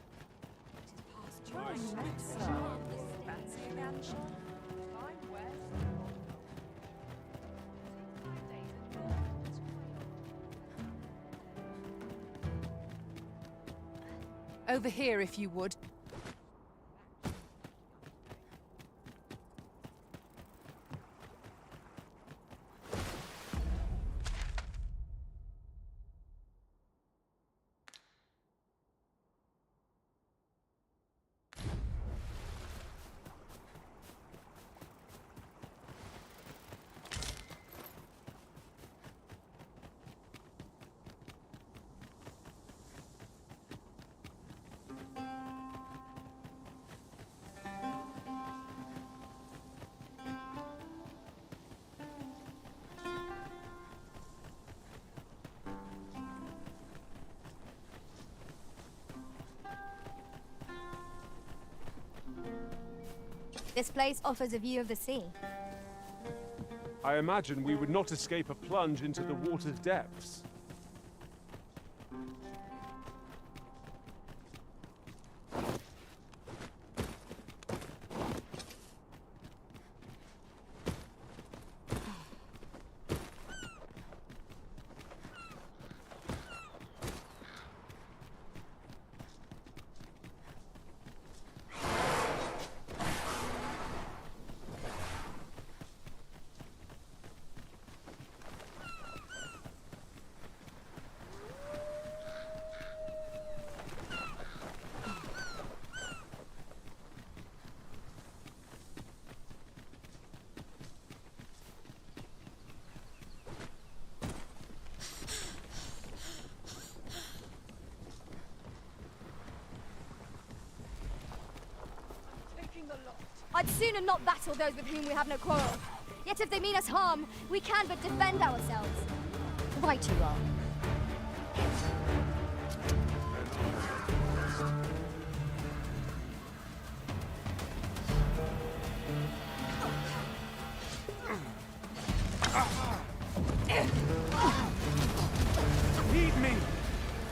Over here, if you would. This place offers a view of the sea. I imagine we would not escape a plunge into the water's depths. I'd sooner not battle those with whom we have no quarrel. Yet if they mean us harm, we can but defend ourselves. Right you are. Heed me!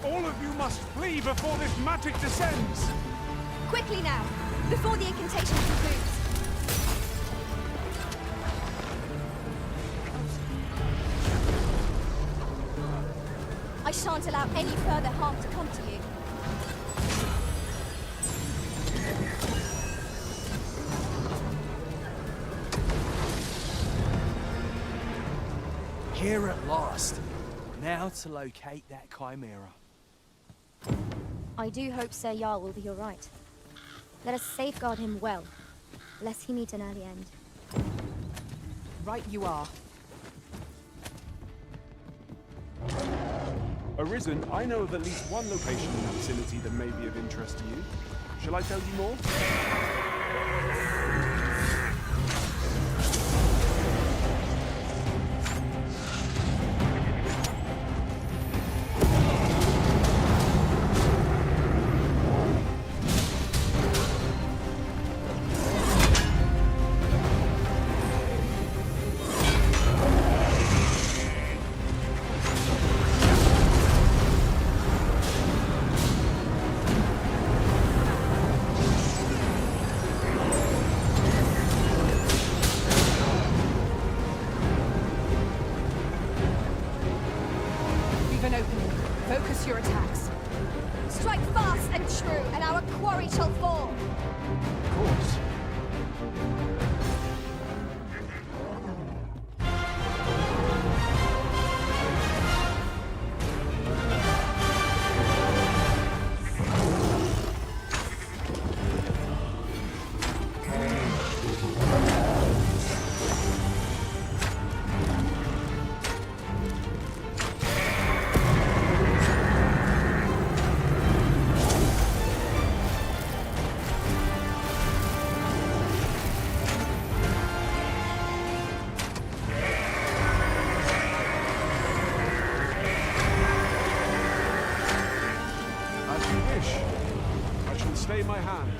All of you must flee before this magic descends! Quickly now, before the incantation concludes. I shan't allow any further harm to come to you. Here at last. Now to locate that chimera. I do hope Sir Jarl will be all right. Let us safeguard him well, lest he meet an early end. Right you are. Arisen, I know of at least one location in the vicinity that may be of interest to you. Shall I tell you more? Focus your attacks. Strike fast and true, and our quarry shall fall. Of course. wish. I shall stay my hand.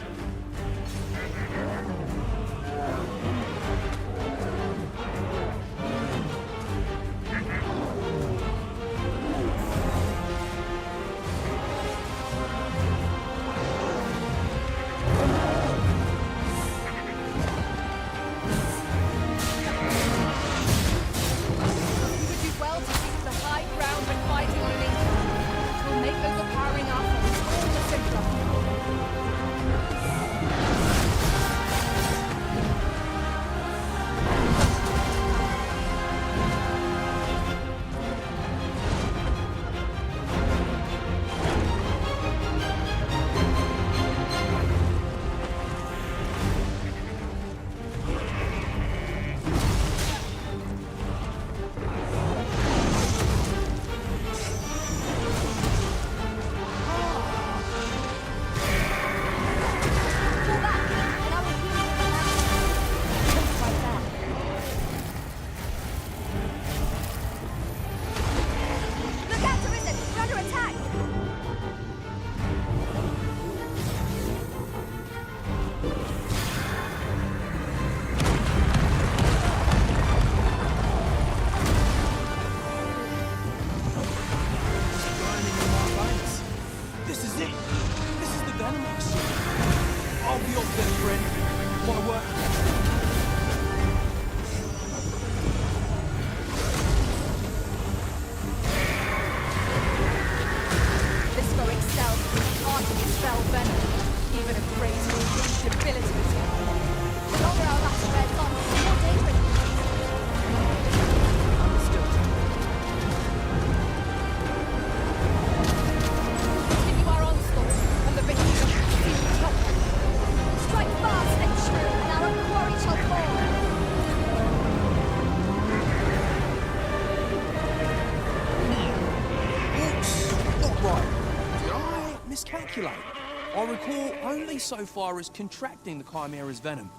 I recall only so far as contracting the Chimera's venom.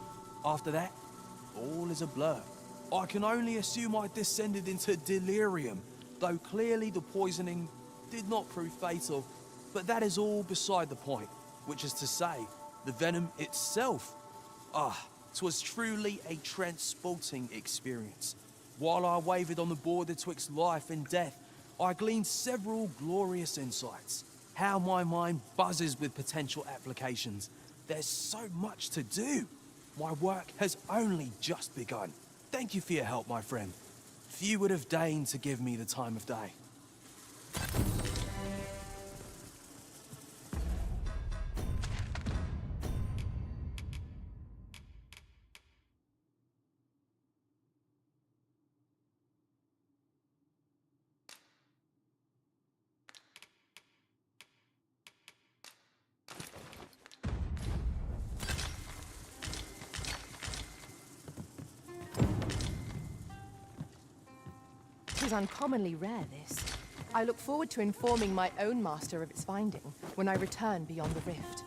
After that, all is a blur. I can only assume I descended into delirium, though clearly the poisoning did not prove fatal. But that is all beside the point, which is to say, the venom itself. 'Twas truly a transporting experience. While I wavered on the border twixt life and death, I gleaned several glorious insights. How my mind buzzes with potential applications. There's so much to do. My work has only just begun. Thank you for your help, my friend. Few would have deigned to give me the time of day. It is uncommonly rare, this. I look forward to informing my own master of its finding when I return beyond the rift.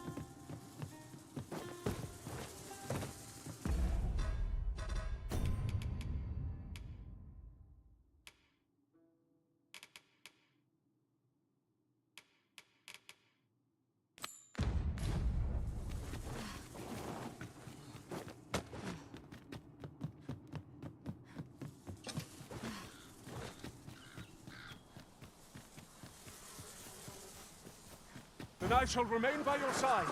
Then I shall remain by your side.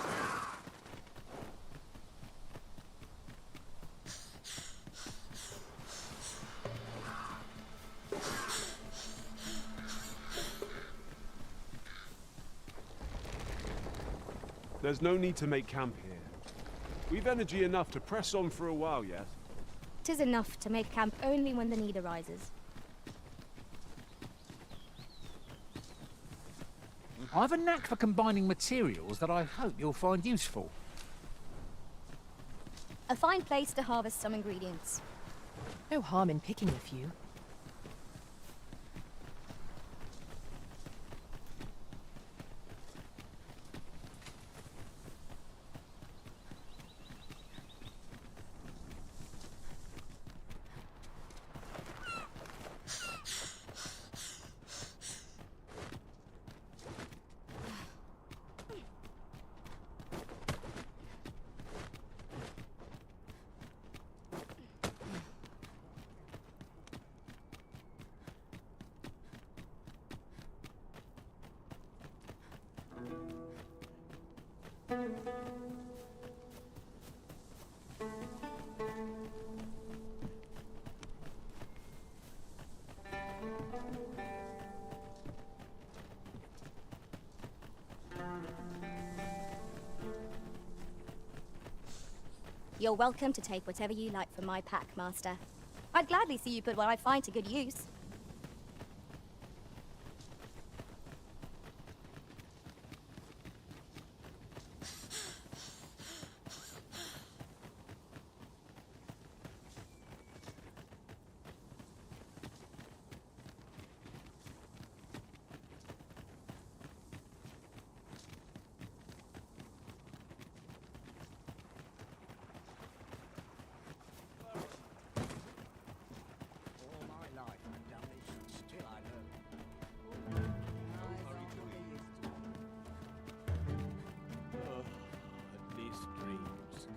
There's no need to make camp here. We've energy enough to press on for a while yet. 'Tis enough to make camp only when the need arises. I've a knack for combining materials that I hope you'll find useful. A fine place to harvest some ingredients. No harm in picking a few. You're welcome to take whatever you like from my pack, Master. I'd gladly see you put what I find to good use. At least dreams.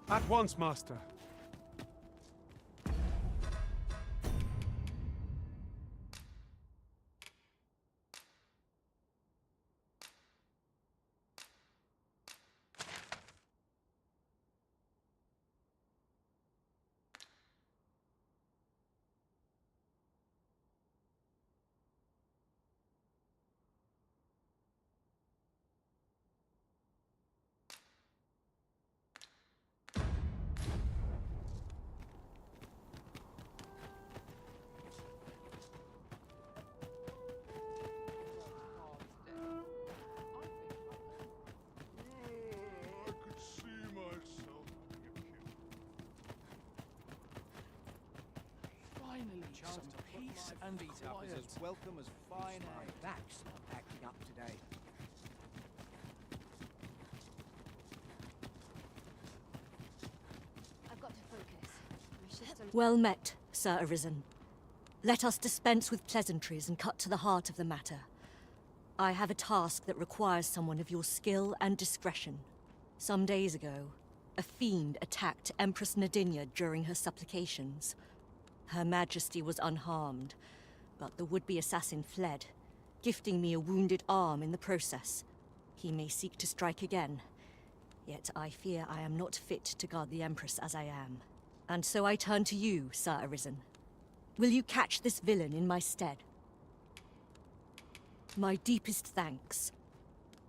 At once, Master. Some peace and quiet. As welcome as fine air. That's not acting up today. I've got to focus. My system... Well met, Sir Arisen. Let us dispense with pleasantries and cut to the heart of the matter. I have a task that requires someone of your skill and discretion. Some days ago, a fiend attacked Empress Nadinia during her supplications. Her Majesty was unharmed, but the would-be assassin fled, gifting me a wounded arm in the process. He may seek to strike again, yet I fear I am not fit to guard the Empress as I am. And so I turn to you, Sir Arisen. Will you catch this villain in my stead? My deepest thanks.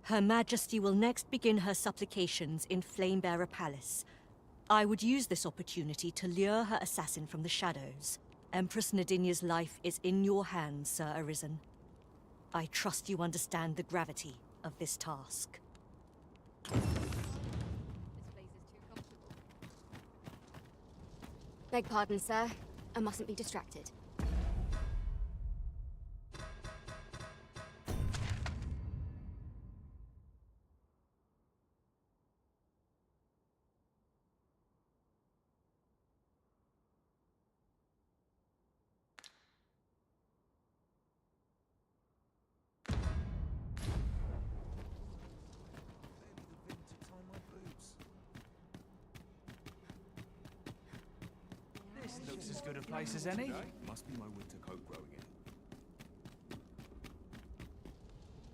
Her Majesty will next begin her supplications in Flamebearer Palace. I would use this opportunity to lure her assassin from the shadows. Empress Nadinia's life is in your hands, Sir Arisen. I trust you understand the gravity of this task. Beg pardon, sir. I mustn't be distracted. This looks as good a place as any. Must be my winter coat growing in.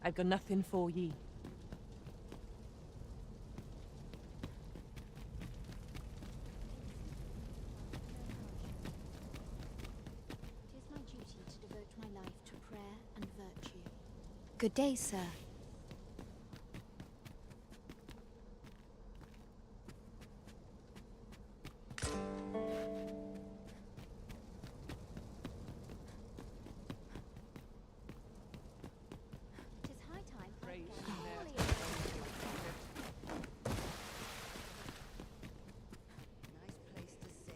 I've got nothing for ye. It is my duty to devote my life to prayer and virtue. Good day, sir. It is high time. Nice place to sit.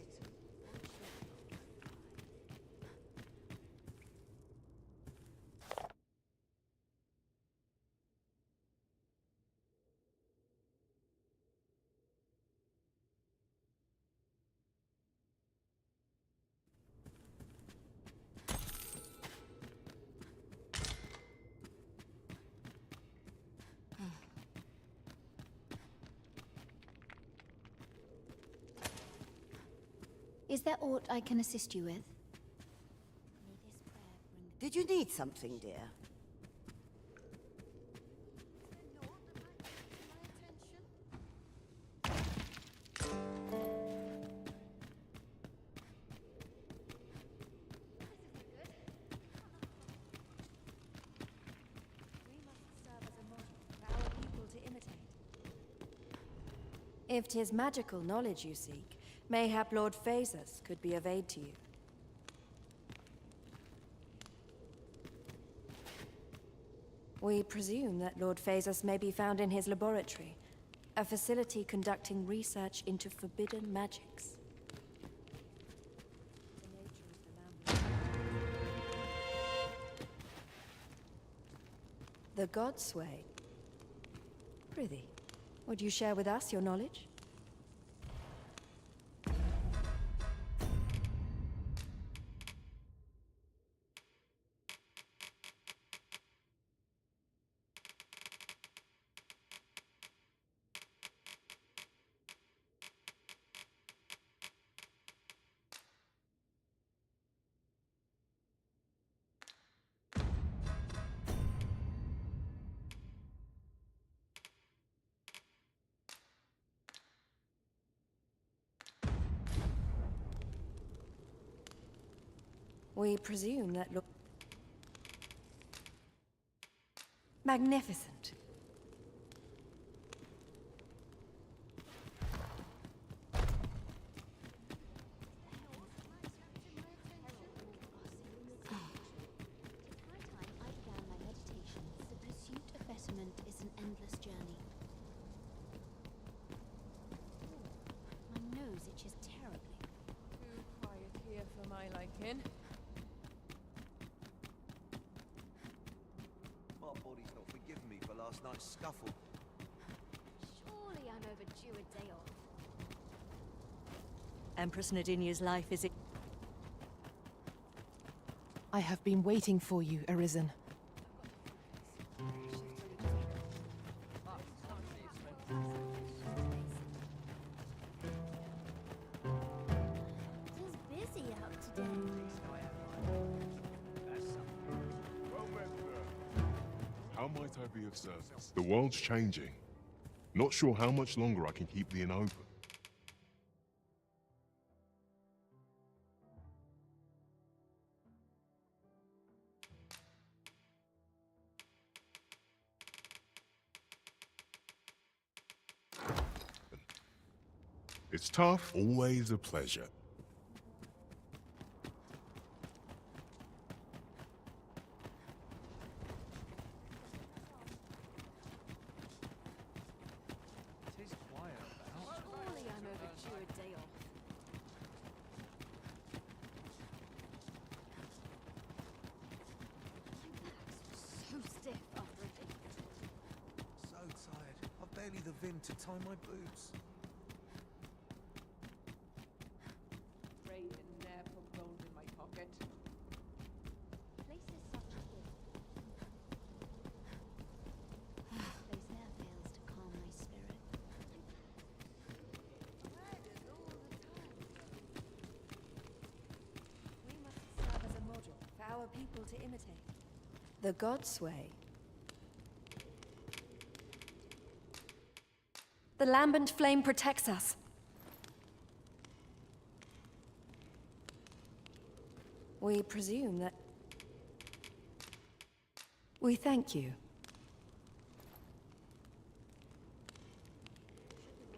Is there aught I can assist you with? Did you need something, dear? If 'tis magical knowledge you seek, mayhap Lord Phasus could be of aid to you. We presume that Lord Phasus may be found in his laboratory, a facility conducting research into forbidden magics. The gods sway. Prithee, would you share with us your knowledge? We presume that magnificent. Is an endless journey. My nose itches terribly. Too quiet here for my liking. My body's not forgiven me for last night's scuffle. Surely I'm overdue a day off. Empress Nadinia's life is... I have been waiting for you, Arisen. How might I be of service? The world's changing. Not sure how much longer I can keep the inn open. It's tough, always a pleasure. The vim to tie my boots. Trade and ne'er put gold in my pocket. Place is such a gift. Place ne'er fails to calm my spirit. We must serve as a model for our people to imitate. The gods sway. The lambent flame protects us. We presume that... We thank you.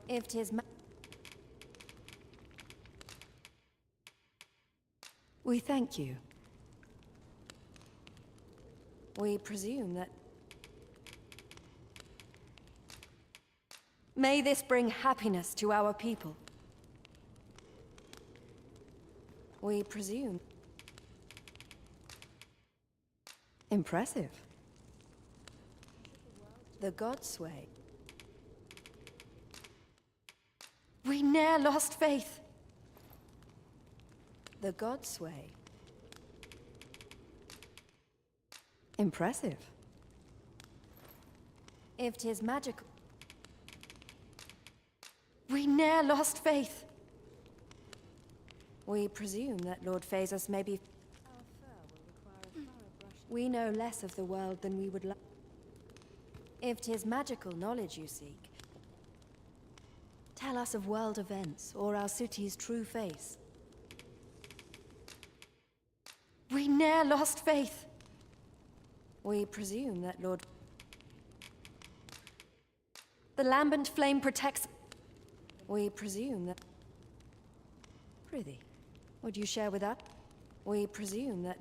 If 'tis we thank you. We presume that... May this bring happiness to our people. We presume... Impressive. The gods sway. We ne'er lost faith. The gods sway. Impressive. If 'tis magical... We ne'er lost faith. We presume that Lord Phaesus may be... We know less of the world than we would like. If 'tis magical knowledge you seek, tell us of world events or our city's true face. We ne'er lost faith. We presume that Lord... The lambent flame protects... We presume that... Prithee, would you share with us? We presume that...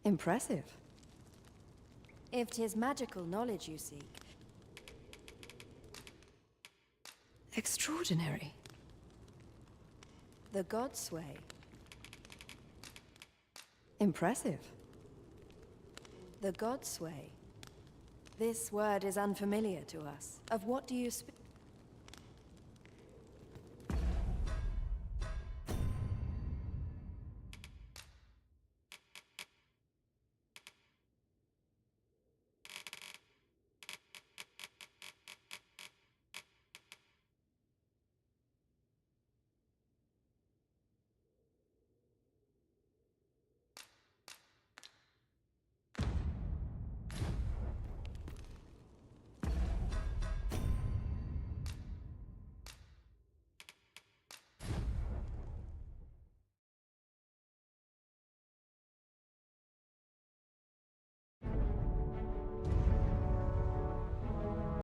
Impressive. If 'tis magical knowledge you seek... Extraordinary. The gods sway. Impressive. The gods sway. This word is unfamiliar to us. Of what do you speak?